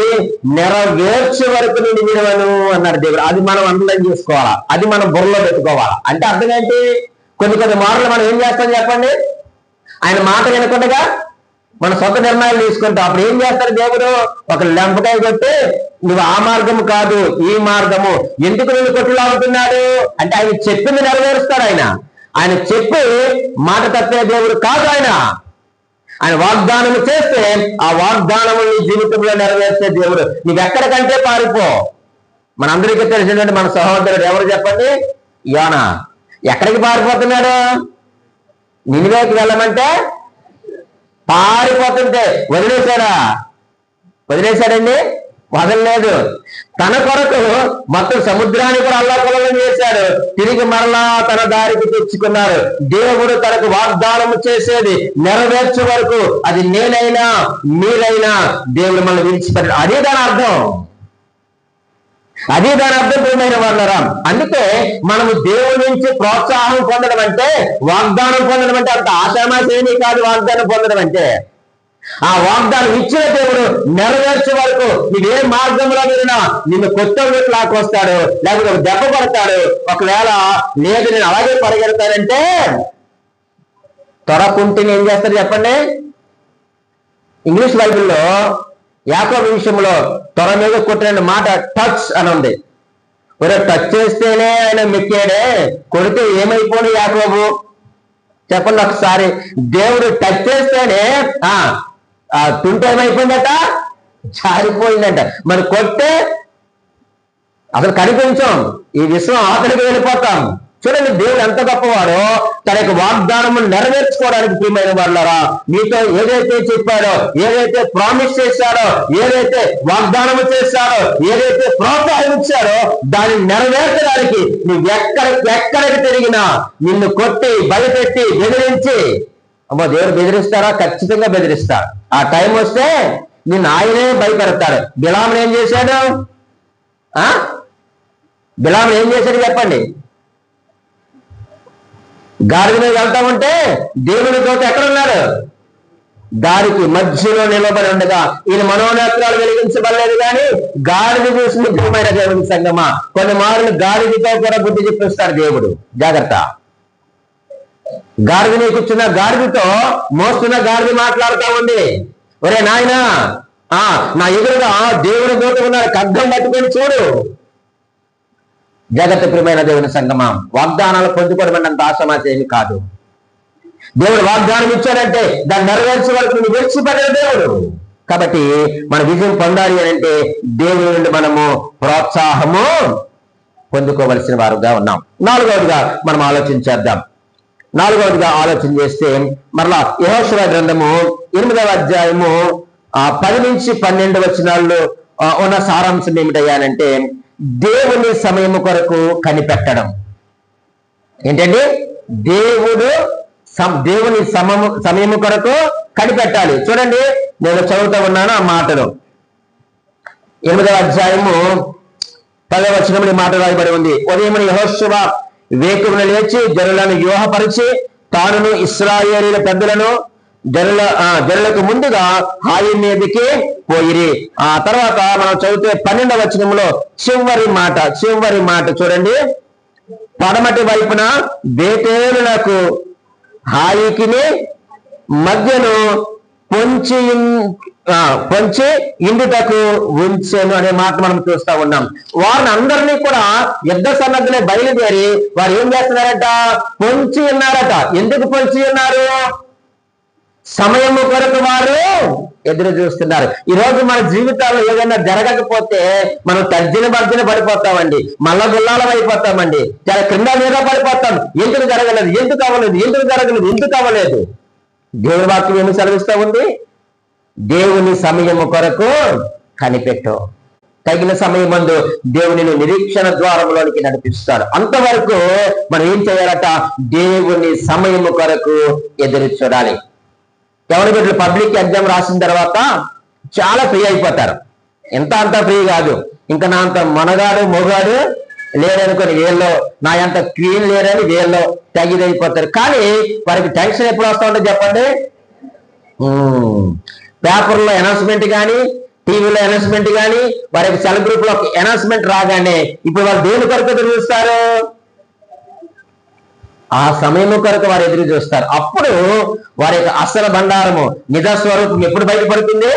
నెరవేర్చే వరకు నేను విడవను అన్నాడు దేవుడు. అది మనం అందరం చేసుకోవాలా, అది మనం బుర్రలో పెట్టుకోవాలా. అంటే అర్థం ఏంటి? కొన్ని మార్లు మనం ఏం చేస్తాం చెప్పండి? ఆయన మాట వినకుండా మన సొంత నిర్ణయాలు తీసుకుంటాం. అప్పుడు ఏం చేస్తారు దేవుడు? ఒక లెంపకాయ కొట్టి నువ్వు ఆ మార్గము కాదు ఈ మార్గము, ఎందుకు నువ్వు కొట్టులాగుతున్నాడు అంటే ఆయన చెప్పింది నెరవేరుస్తాడు. ఆయన చెప్పి మాట తప్పే దేవుడు కాదు. ఆయన వాగ్దానము చేస్తే ఆ వాగ్దానము నీ జీవితంలో నెరవేర్చే దేవుడు. నీకు ఎక్కడికంటే పారిపో. మనందరికీ తెలిసినటువంటి మన సహోదరుడు ఎవరు చెప్పండి? యోనా. ఎక్కడికి పారిపోతున్నాడు? నినివేకి వెళ్ళమంటే పారిపోతుంటే వదిలేశాడండి? వదలలేదు. తన కొరకు మొత్తం సముద్రాన్ని కూడా అల్లకల్లోలం చేశాడు. తిరిగి మరలా తన దారికి తెచ్చుకున్నారు. దేవుడు తనకు వాగ్దానం చేసేది నెరవేర్చే వరకు అది నేనైనా మీరైనా దేవుడు మనల్ని విడిచిపెట్టాడు. అదే దాని అర్థం ప్రియమైన వాళ్ళరా. అందుకే మనము దేవుడి నుంచి ప్రోత్సాహం పొందడం అంటే, వాగ్దానం పొందడం అంటే అంత ఆశామాసేమీ కాదు. వాగ్దానం పొందడం అంటే ఆ వాగ్దానం ఇచ్చిన దేవుడు నెరవేర్చే వరకు నీవే మార్గంలో వెళ్ళినా నిన్ను కొత్త లాక్కొస్తాడు, లేకపోతే దెబ్బ పడతాడు. ఒకవేళ లేదు నేను అలాగే పరిగెడతానంటే త్వరకుంటే ఏం చేస్తారు చెప్పండి? ఇంగ్లీష్ బైబిల్లో యాకోబు విషయంలో త్వర మీద కొట్టిన మాట టచ్ అని ఉంది. ఒరే టచ్ చేస్తేనే ఆయన మెక్కాడే, కొడితే ఏమైపోను యాకోబు చెప్పండి ఒకసారి. దేవుడు టచ్ చేస్తేనే తుంట ఏమైపోయిందట, జారిపోయిందట. మరి కొట్టే అసలు కనిపించాం, ఈ విశ్వం ఆఖరికి వెళ్ళిపోతాం. చూడండి దేవుడు ఎంత గొప్పవాడో. తన యొక్క వాగ్దానము నెరవేర్చుకోవడానికి ప్రియమైన వాళ్ళరా, మీతో ఏదైతే చెప్పాడో, ఏదైతే ప్రామిస్ చేశాడో, ఏదైతే వాగ్దానము చేశాడో, ఏదైతే ప్రోత్సాహం ఇచ్చాడో దాన్ని నెరవేర్చడానికి నువ్వు ఎక్కడికి తిరిగినా నిన్ను కొట్టి భయపెట్టి బెదిరించి, అమ్మో దేవుడు బెదిరిస్తారా? ఖచ్చితంగా బెదిరిస్తాడు. ఆ టైం వస్తే నిన్ను ఆయనే భయపెడతాడు. బిలామును ఏం చేశాడు? బిలామును ఏం చేశాడు చెప్పండి? గాడిద మీద వెళ్తా ఉంటే దేవుని దూత ఎక్కడున్నాడు? దారికి మధ్యలో నిలబడి ఉండగా ఈయన మనోనేత్రాలు వెలిగించబడలేదు కానీ గాడిద చూసిన ప్రియమైన దేవుని సంగమా, కొన్ని మార్లు గాడిదతో కూడా బుద్ధి చెప్పిస్తాడు దేవుడు. జాగ్రత్త. గాడిదని కూర్చున్న గాడిదతో మోస్తున్న గాడిద మాట్లాడుతూ ఉంది, ఒరే నాయనా నా ఎదురుగా దేవుని దూత ఉన్నాడు, ఖడ్గం పట్టుకొని చూడు. జగత్ ప్రియమైన దేవుని సంగమా, వాగ్దానాలు పొందుకోవడం అంత ఆశమాచేమి కాదు. దేవుడు వాగ్దానం ఇచ్చాడంటే దాన్ని నెరవేర్చే వరకు నువ్వు విడిచిపెట్టే దేవుడు. కాబట్టి మన విజయం పొందాలి అంటే దేవుని నుండి మనము ప్రోత్సాహము పొందుకోవలసిన వారుగా ఉన్నాం. నాలుగవదిగా మనం ఆలోచించేద్దాం. నాలుగవదిగా ఆలోచన చేస్తే మరలా యెహోషువ గ్రంథము 8వ అధ్యాయము 10 నుంచి 12 వచనాల్లో ఉన్న సారాంశం ఏమిటయ్యానంటే దేవుని సమయము కొరకు కనిపెట్టడం. ఏంటండి? దేవుని సమయము కొరకు కనిపెట్టాలి. చూడండి, నేను చదువుతూ ఉన్నాను ఆ మాటలు. 8వ అధ్యాయము 10వ వచనంలో ఈ మాట రాయబడి ఉంది. ఉదయమున యెహోషువ వేకువన లేచి జనులను వ్యూహపరిచి తానును ఇశ్రాయేలీయుల పెద్దలను జనులకు ముందుగా హాయి మీదకి పోయిరి. ఆ తర్వాత మనం చదివితే 12వ వచనంలో చివరి మాట చూడండి. పడమటి వైపున బేతేలునకు హాయికిని మధ్యను పొంచి ఇందుటకు ఉంచెను అనే మాట మనం చూస్తా ఉన్నాం. వారిని అందరినీ కూడా యుద్ధ సన్నద్ధులే బయలుదేరి వారు ఏం చేస్తున్నారట? పొంచి ఉన్నారట. ఎందుకు పొంచి ఉన్నారు? సమయము కొరకు వారు ఎదురు చూస్తున్నారు. ఈ రోజు మన జీవితాల్లో ఏదైనా జరగకపోతే మనం తర్జన పడిపోతామండి, మల్ల గుల్లాలం అయిపోతామండి, చాలా క్రింద మీద పడిపోతాం. ఎందుకు జరగలేదు, ఎందుకు అవ్వలేదు? దేవుని వాక్యం ఏమి సెలవిస్తూ ఉంది? దేవుని సమయము కొరకు కనిపెట్టు. తగిన సమయమందు దేవుని నిరీక్షణ ద్వారంలోనికి నడిపిస్తాడు. అంతవరకు మనం ఏం చేయాలట? దేవుని సమయము కొరకు ఎదురు చూడాలి. ఎవరి బిడ్డలు పబ్లిక్ ఎగ్జామ్ రాసిన తర్వాత చాలా ఫ్రీ అయిపోతారు. ఎంత అంత ఫ్రీ కాదు. ఇంకా నా అంత మనగాడు మొగాడు లేరనుకొని వీళ్ళు, నా అంత క్వీన్ లేరని వీళ్ళు తగిదైపోతారు. కానీ వారికి టెన్షన్ ఎప్పుడు వస్తూ ఉంటుంది చెప్పండి? పేపర్లో అనౌన్స్మెంట్ కానీ, టీవీలో అనౌన్స్మెంట్ కానీ, వారికి సెల్ గ్రూప్ లో అనౌన్స్మెంట్ రాగానే ఇప్పుడు వాళ్ళు దేని కొరకు ఎదురు చూస్తారు? ఆ సమయం కొరకు వారు ఎదురు చూస్తారు. అప్పుడు వారి యొక్క అసలు బండారము, నిజస్వరూపం ఎప్పుడు బయటపడుతుంది?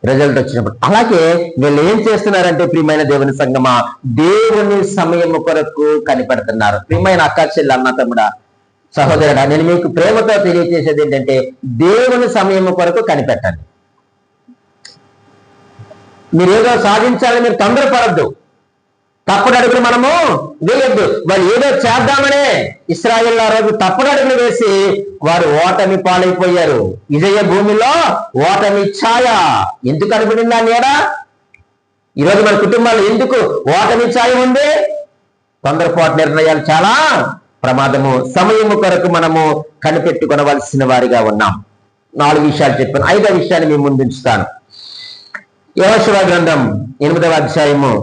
రిజల్ట్ వచ్చినప్పుడు. అలాగే వీళ్ళు ఏం చేస్తున్నారంటే ప్రియమైన దేవుని సంగమా, దేవుని సమయం కొరకు కనిపెడుతున్నారు. ప్రియమైన అక్క చెల్లి, అన్న తమ్ముడా, సహోదరుడా, నేను మీకు ప్రేమతో తెలియజేసేది ఏంటంటే దేవుని సమయం కొరకు కనిపెట్టండి. మీరు ఏదో సాధించాలని మీరు తొందరపడద్దు, తప్పుడు అడుగులు మనము వేయొద్దు. వాళ్ళు ఏదో చేద్దామనే ఇశ్రాయేలు ఆ రోజు తప్పుడు అడుగులు వేసి వారు ఓటమి పాలైపోయారు. విజయ భూమిలో ఓటమి ఛాయ ఎందుకు కనబడింది ఆ నీడ? ఈరోజు మన కుటుంబాల్లో ఎందుకు ఓటమి ఛాయ ఉంది? తొందరపాటు నిర్ణయాలు చాలా ప్రమాదము. సమయము కొరకు మనము కనిపెట్టుకొనవలసిన వారిగా ఉన్నాం. 4 విషయాలు చెప్పాను. 5వ విషయాన్ని మీ ముందు ఉంచుతాను. యెహోషువ గ్రంథం 8వ అధ్యాయము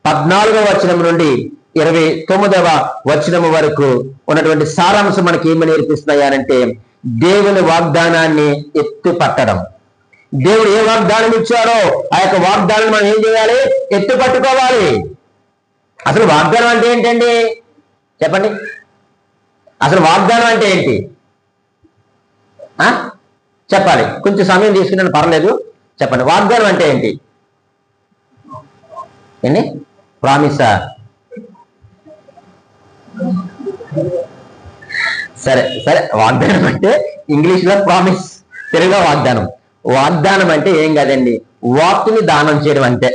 14వ వచనం నుండి 29వ వచనము వరకు ఉన్నటువంటి సారాంశం మనకి ఏమి నేర్పిస్తున్నాయనంటే దేవుని వాగ్దానాన్ని ఎత్తు పట్టడం. దేవుడు ఏ వాగ్దానం ఇచ్చారో ఆ యొక్క వాగ్దానం మనం ఏం చేయాలి? ఎత్తు పట్టుకోవాలి. అసలు వాగ్దానం అంటే ఏంటండి చెప్పండి? అసలు వాగ్దానం అంటే ఏంటి చెప్పాలి. కొంచెం సమయం తీసుకున్నాను, పర్లేదు, చెప్పండి. వాగ్దానం అంటే ఏంటి? ఏంటి? ప్రామిసా? సరే సరే, వాగ్దానం అంటే ఇంగ్లీష్ లో ప్రామిస్, తెలుగులో వాగ్దానం. వాగ్దానం అంటే ఏం కాదండి, వాక్ని దానం చేయడం అంటే.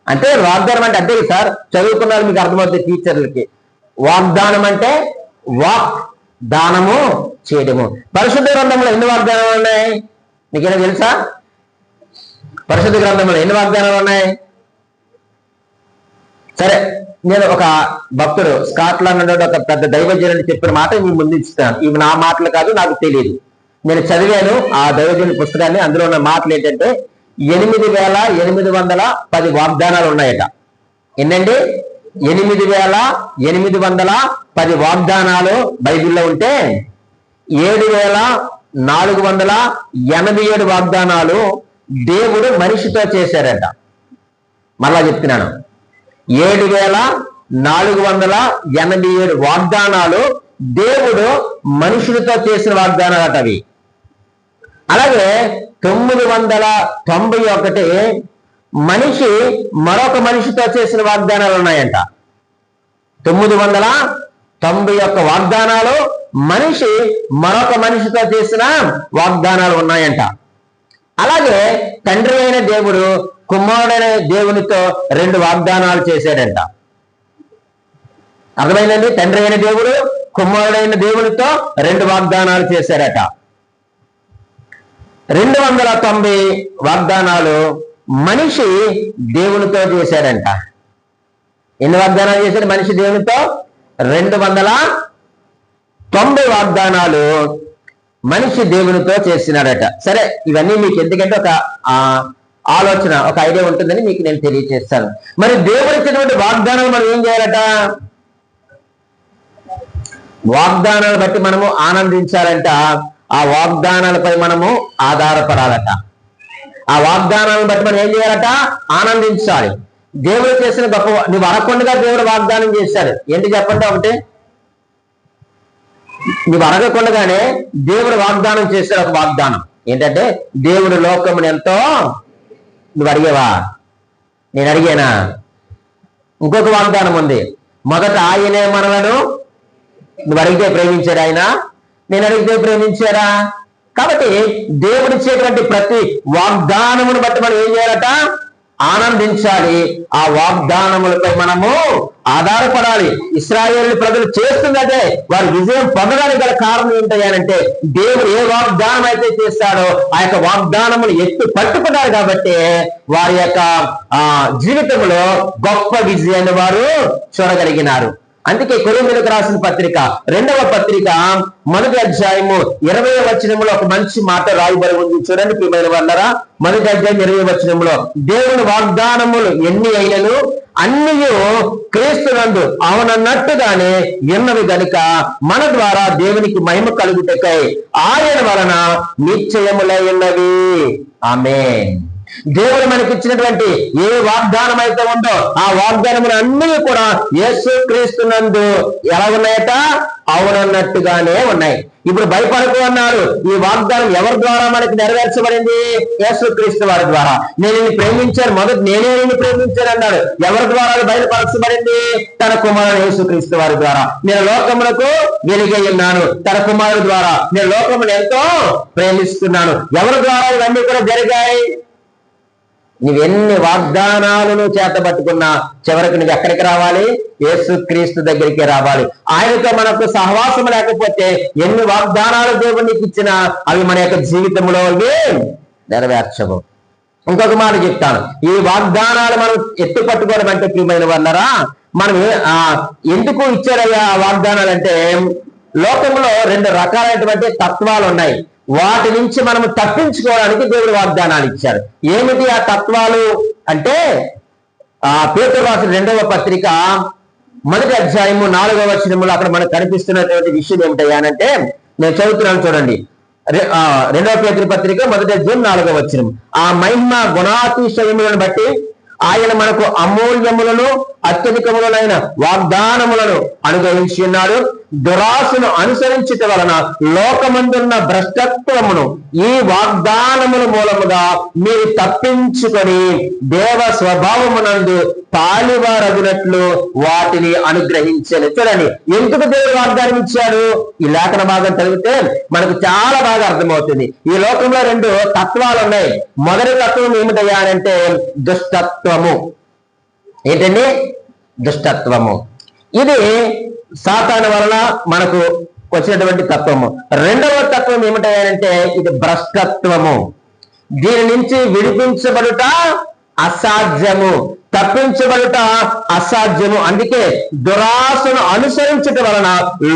అంటే వాగ్దానం అంటే అంతే సార్, చదువుకున్నారు మీకు అర్థమవుతుంది టీచర్లకి. వాగ్దానం అంటే వాక్ దానము చేయడము. పరిశుద్ధ గ్రంథంలో ఎన్ని వాగ్దానాలు ఉన్నాయి మీకేనా తెలుసా? పరిశుద్ధ గ్రంథంలో ఎన్ని వాగ్దానాలు ఉన్నాయి? సరే, నేను ఒక భక్తుడు స్కాట్లాండ్ ఒక పెద్ద దైవజనుడు చెప్పిన మాట మీ ముందు ఇస్తాను. ఇవి నా మాటలు కాదు, నాకు తెలియదు. నేను చదివాను ఆ దైవజనుడి పుస్తకాన్ని. అందులో ఉన్న మాటలు ఏంటంటే 8810 వాగ్దానాలు ఉన్నాయట. ఎన్నండి? 8810 వాగ్దానాలు బైబిల్లో ఉంటే 7487 వాగ్దానాలు దేవుడు మనిషితో చేశారట. మళ్ళా చెప్తున్నాను, 7487 వాగ్దానాలు దేవుడు మనుషులతో చేసిన వాగ్దానాలు అట అవి. అలాగే 991 మనిషి మరొక మనిషితో చేసిన వాగ్దానాలు ఉన్నాయంట. 991 వాగ్దానాలు మనిషి మరొక మనిషితో చేసిన వాగ్దానాలు ఉన్నాయంట. అలాగే తండ్రి అయిన దేవుడు కుమారుడైన దేవునితో 2 వాగ్దానాలు చేశాడంట. అర్థమైందండి? తండ్రి అయిన దేవుడు కుమారుడైన దేవునితో 2 వాగ్దానాలు చేశారట. 290 వాగ్దానాలు మనిషి దేవునితో చేశాడంట. ఎన్ని వాగ్దానాలు చేశాడు మనిషి దేవునితో? 290 వాగ్దానాలు మనిషి దేవునితో చేసినాడట. సరే, ఇవన్నీ మీకు ఎందుకంటే ఒక ఆలోచన, ఒక ఐడియా ఉంటుందని మీకు నేను తెలియజేస్తాను. మరి దేవుడు ఇచ్చినటువంటి వాగ్దానాలు మనం ఏం చేయాలట? వాగ్దానాలు బట్టి మనము ఆనందించాలంట. ఆ వాగ్దానాలపై మనము ఆధారపడాలట. ఆ వాగ్దానాలను బట్టి మనం ఏం చేయాలట? ఆనందించాలి. దేవుడు చేసిన గొప్ప, నువ్వు అడగకుండా దేవుడు వాగ్దానం చేశాడు. ఏంటి చెప్పండి? ఒకటి, నువ్వు అడగకుండానే దేవుడు వాగ్దానం చేశాడు. ఒక వాగ్దానం ఏంటంటే దేవుడు లోకమును ఎంతో, నువ్వు అడిగేవా? నేను అడిగానా? ఇంకొక వాగ్దానం ఉంది, మొదట ఆయనే మనలను, నువ్వు అడిగితే ప్రేమించాడు ఆయన, నేను అడిగితే ప్రేమించారా? కాబట్టి దేవుడిచ్చేటువంటి ప్రతి వాగ్దానమును బట్టి మనం ఏం చేయాలట? ఆనందించాలి. ఆ వాగ్దానములపై మనము ఆధారపడాలి. ఇశ్రాయేలు ప్రజలు చేస్తున్నదే వారి విజయం పొందడానికి గల కారణం ఏంటంటే దేవుడు ఏ వాగ్దానం అయితే చేస్తాడో ఆ యొక్క వాగ్దానమును ఎత్తు పట్టుకున్నారు కాబట్టి వారి యొక్క జీవితంలో గొప్ప విజయాన్ని వారు చూడగలిగినారు. అందుకే కొరింథీయులకు రాసిన పత్రిక 2వ పత్రిక 1వ అధ్యాయము 20వ వచనంలో ఒక మంచి మాట రాయబడి ఉంది. చూడండి ప్రియమైన వాళ్ళరా, 1వ అధ్యాయం 20వ వచనంలో, దేవుని వాగ్దానములు ఎన్ని అయినను అన్నియు క్రీస్తునందు అవునన్నట్టుగానే ఉన్నవి గనుక మన ద్వారా దేవునికి మహిమ కలుగుటకై ఆయన వలన నిశ్చయములై ఉన్నవి. ఆమేన్. దేవుడు మనకి ఇచ్చినటువంటి ఏ వాగ్దానం అయితే ఉందో ఆ వాగ్దానములు అన్ని కూడా యేసు క్రీస్తునందు ఎలా ఉన్నాయట? అవునన్నట్టుగానే ఉన్నాయి. ఇప్పుడు భయపడకు అన్నారు. ఈ వాగ్దానం ఎవరి ద్వారా మనకి నెరవేర్చబడింది? యేసు క్రీస్తు వారి ద్వారా. నేను నిన్ను ప్రేమించాను, మొదటి నేనే నిన్ను ప్రేమించాను అన్నాడు. ఎవరి ద్వారా బయలుపరచబడింది? తన కుమారుడు యేసు క్రీస్తు వారి ద్వారా. నేను లోకములకు వెలుగై ఉన్నాను, తన కుమారుడు ద్వారా నేను లోకమును ఎంతో ప్రేమిస్తున్నాను. ఎవరి ద్వారా ఇవన్నీ కూడా జరిగాయి? నువ్వెన్ని వాగ్దానాలను చేతబట్టుకున్నా చివరికి నువ్వు ఎక్కడికి రావాలి? యేసు క్రీస్తు దగ్గరికి రావాలి. ఆయనతో మనకు సహవాసం లేకపోతే ఎన్ని వాగ్దానాలు దేవుడు నీకు ఇచ్చినా అవి మన యొక్క జీవితంలో నెరవేర్చవు. ఇంకొక మాట చెప్తాను, ఈ వాగ్దానాలు మనం ఎత్తు పట్టుకోవడం అంటే ప్రియమైన వాళ్ళరా, మనం ఎందుకు ఇచ్చారయ్యా ఆ వాగ్దానాలు అంటే, లోకంలో 2 రకాలైనటువంటి తత్వాలు ఉన్నాయి. వాటి నుంచి మనం తప్పించుకోవడానికి దేవుడు వాగ్దానాలు ఇచ్చారు. ఏమిటి ఆ తత్వాలు అంటే, పేతురు రాసిన 2వ పత్రిక 1వ అధ్యాయము 4వ వచనములో అక్కడ మనకు కనిపిస్తున్నటువంటి విషయం ఏమిటయ్యానంటే, నేను చదువుతున్నాను చూడండి. 2వ పేతురు పత్రిక 1వ అధ్యాయం 4వ వచనం. ఆ మహిమ గుణాతిశయములను బట్టి ఆయన మనకు అమూల్యములను అత్యధికములైన వాగ్దానములను అనుగ్రహించి ఉన్నాడు. దురాశను అనుసరించుట వలన లోకమందున్న భ్రష్టత్వమును ఈ వాగ్దానముల మూలముగా మీరు తప్పించుకొని దేవ స్వభావమునందు పాలివారగునట్లు వాటిని అనుగ్రహించాను. చూడండి, ఎందుకు దేవుడు వాగ్దానం ఇచ్చాడు? ఈ లేఖన భాగం చదివితే మనకు చాలా బాగా అర్థమవుతుంది. ఈ లోకంలో 2 తత్వాలు ఉన్నాయి. మొదటి తత్వం ఏమిటయ్యా అంటే దుష్టత్వము. ఏంటండి? దుష్టత్వము. ఇది సాతాను వలన మనకు వచ్చినటువంటి తత్వము. రెండవ తత్వం ఏమిటంటే ఇది భ్రష్టత్వము. దీని నుంచి విడిపించబడుట అసాధ్యము, తప్పించబడుట అసాధ్యము. అందుకే దురాశను అనుసరించడం వలన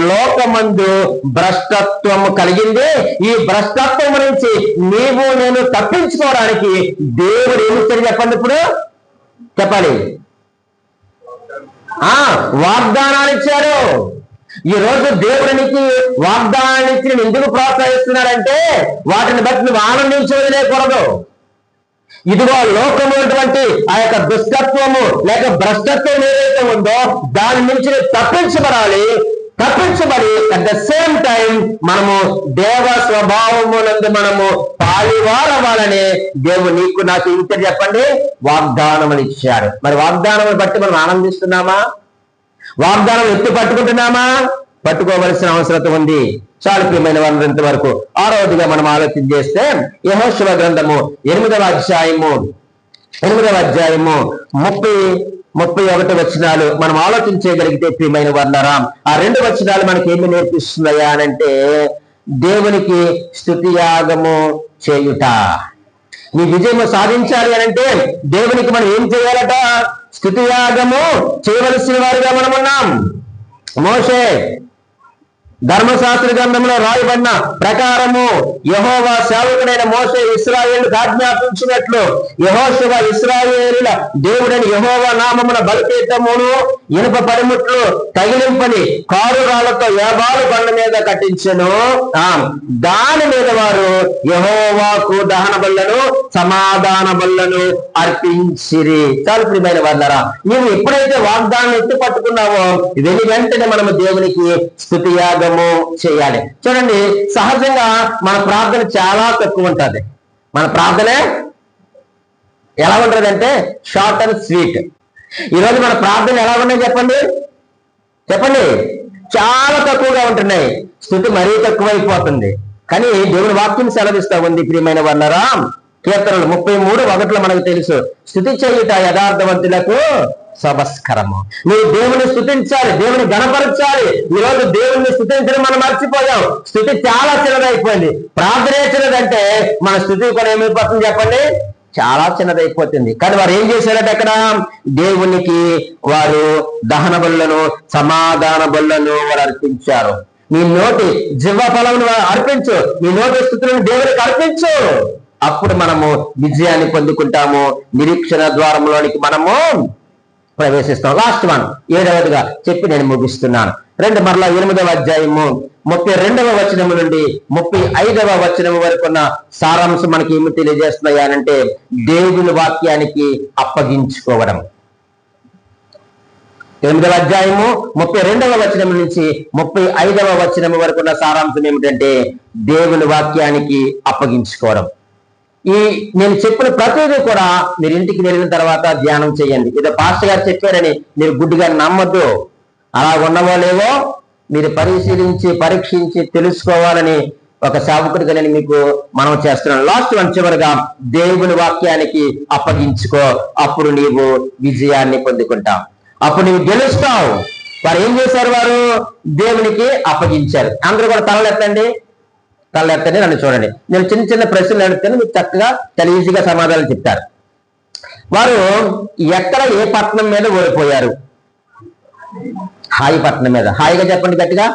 లోకమందు భ్రష్టత్వము కలిగింది. ఈ భ్రష్టత్వం నుంచి నీవు నేను తప్పించుకోవడానికి దేవుడు ఏమి ఇచ్చాడు చెప్పండి? ఇప్పుడు చెప్పాలి. వాగ్దానాలు ఇచ్చారు. ఈ రోజు దేవుడికి వాగ్దానాలు ఇచ్చి నేను ఎందుకు ప్రోత్సహిస్తున్నాడంటే, వాటిని బట్టి నువ్వు ఆనందించలేకూడదు. ఇదిగో లోకమైనటువంటి ఆ యొక్క దుష్టత్వము లేక భ్రష్టత్వం ఏదైతే ఉందో దాని నుంచి తప్పించబడాలి. తప్పించబడి అట్ ద సేమ్ టైం మనము దేవ స్వభావమునందు మనము పాలివారవ్వాలని దేవుడు నీకు నాకు ఇంటర్ చెప్పండి వాగ్దానములు ఇచ్చాడు. మరి వాగ్దానములు బట్టి మనం ఆనందిస్తున్నామా? వాగ్దానం ఎత్తి పట్టుకుంటున్నామా? పట్టుకోవలసిన అవసరం ఉంది. చాలా ప్రియమైన వారంత వరకు 6వదిగా మనం ఆలోచన చేస్తే యెహోషువ గ్రంథము 8వ అధ్యాయము 31 వచనాలు మనం ఆలోచన చేయగలిగితే ప్రియమైన వర్ణరా, ఆ 2 వచనాలు మనకి ఏమి నేర్పిస్తున్నాయా అనంటే, దేవునికి స్తుతియాగము చేయుట. నీ విజయము సాధించాలి అనంటే దేవునికి మనం ఏం చేయాలట? స్తుతియాగము చేయవలసిన వారిగా మనం ఉన్నాం. మోషే ధర్మశాస్త్ర గ్రంథంలో రాయబడిన ప్రకారము యెహోవా సేవకుడైన మోషే ఇశ్రాయేలుకు ఆజ్ఞాపించినట్లు యెహోషువ ఇశ్రాయేలుల దేవుడైన యెహోవా నామమున బలిపీఠమును ఇనుప పనిముట్లు తగిలింపని కారురాళ్లతో ఏబాలు బండ మీద కట్టించెను. దాని మీద వారు యెహోవాకు దహన బలులను సమాధాన బలులను అర్పించిరి. చాలా ప్రియమైన వాళ్ళరా, నీవు ఎప్పుడైతే వాగ్దానం ఎత్తి పట్టుకున్నావో వెంటనే మనము దేవునికి స్తుతియాగం చేయాలి. చూడండి, సహజంగా మన ప్రార్థన చాలా తక్కువ ఉంటుంది. మన ప్రార్థనే ఎలా ఉంటుందంటే షార్ట్ అండ్ స్వీట్. ఈరోజు మన ప్రార్థన ఎలా ఉన్నాయి చెప్పండి? చాలా తక్కువగా ఉంటున్నాయి. స్తుతి మరీ తక్కువైపోతుంది. కానీ దేవుని వాక్యం సెలవిస్తా ఉంది ప్రియమైన వర్ణరా. కీర్తనలు 33:1 మనకు తెలుసు, స్తుతి చేయుట యథార్థవంతులకు శుభస్కరము. నువ్వు దేవుని స్తుతించాలి, దేవుని గణపరచాలి. ఈరోజు దేవుని స్తుతించడం మనం మర్చిపోయాం. స్తుతి చాలా చిన్నదైపోయింది. ప్రార్థనే చిన్నదంటే మన స్థుతి కూడా ఏమైపోతుంది చెప్పండి? చాలా చిన్నదైపోతుంది. కానీ వారు ఏం చేశారట అక్కడ? దేవునికి వారు దహన బలులను, సమాధాన బలులను వారు అర్పించారు. నీ నోటి జిహ్వ ఫలమును అర్పించు, నీ నోటి స్తుతులను దేవునికి అర్పించు. అప్పుడు మనము విజయాన్ని పొందుకుంటాము, నిరీక్షణ ద్వారంలోనికి మనము ప్రవేశిస్తాం. లాస్ట్ వన్, 7వదిగా చెప్పి నేను ముగిస్తున్నాను. మరలా 8వ అధ్యాయము 32వ వచనము నుండి 35వ వచనము వరకు ఉన్న సారాంశం మనకి ఏమి తెలియజేస్తున్నాయనంటే దేవుని వాక్యానికి అప్పగించుకోవడం. 8వ అధ్యాయము 32వ వచనం నుంచి 35వ వచనం వరకు ఉన్న సారాంశం ఏమిటంటే దేవుని వాక్యానికి అప్పగించుకోవడం. నేను చెప్పిన ప్రతిదీ కూడా మీరు ఇంటికి వెళ్ళిన తర్వాత ధ్యానం చేయండి. ఏదో పాస్టర్ గారు చెప్పారని మీరు గుడ్డిగా నమ్మద్దు. అలా ఉన్నవాళ్ళేవో మీరు పరిశీలించి పరీక్షించి తెలుసుకోవాలని ఒక సేవకుడిగా నేను మీకు మనం చేస్తున్నాను. లాస్ట్ వన్, చివరిగా దేవుని వాక్యానికి అప్పగించుకో. అప్పుడు నీవు విజయాన్ని పొందుకుంటావు, అప్పుడు నీవు గెలుస్తావు. వారు ఏం చేశారు? వారు దేవునికి అప్పగించారు. అందరూ కూడా తలలెత్తండి, నన్ను చూడండి. నేను చిన్న చిన్న ప్రశ్నలు అడుగుతాను, మీకు చక్కగా చాలా ఈజీగా సమాధానం చెప్తారు. వారు ఎక్కడ ఏ పట్టణం మీద ఓడిపోయారు? హాయి పట్టణం మీద. హాయిగా చెప్పండి గట్టిగా.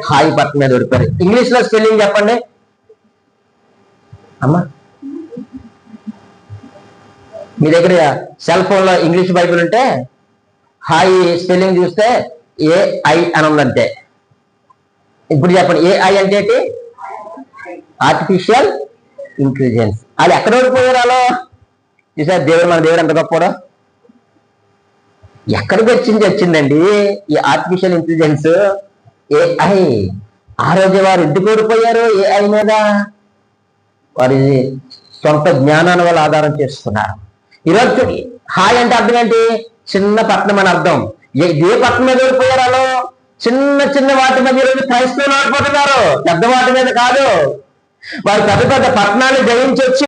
హాయి పట్టణం మీద ఓడిపోయారు. ఇంగ్లీష్ లో స్పెల్లింగ్ చెప్పండి అమ్మా. మీ దగ్గర సెల్ ఫోన్ లో ఇంగ్లీష్ బైబిల్ ఉంటే హాయి స్పెల్లింగ్ చూస్తే AI అని ఉందంటే. ఇప్పుడు చెప్పండి, AI అంటే ఏంటి? Artificial intelligence. అది ఎక్కడ ఓడిపోయారు? అలా చూసారు దేవుడు, మన దేవుడు ఎంత గొప్పడో. ఎక్కడికి వచ్చిందండి ఈ ఆర్టిఫిషియల్ ఇంటెలిజెన్స్, AI. ఆ రోజు వారు ఎందుకు ఓడిపోయారు AI మీద? వారి సొంత జ్ఞానాన్ని వాళ్ళు ఆధారం చేసుకున్నారు. ఈరోజు హాయ్ అంటే అర్థం ఏంటి? చిన్న పట్టణం అని అర్థం. ఏ పట్టణం మీద ఓడిపోయారు? అలా చిన్న చిన్న వాటి మీద ఈరోజు క్రైస్తవులు ఆడిపోతున్నారు, పెద్ద వాటి మీద కాదు. వారు పెద్ద పెద్ద పట్టణాలు జయించి వచ్చి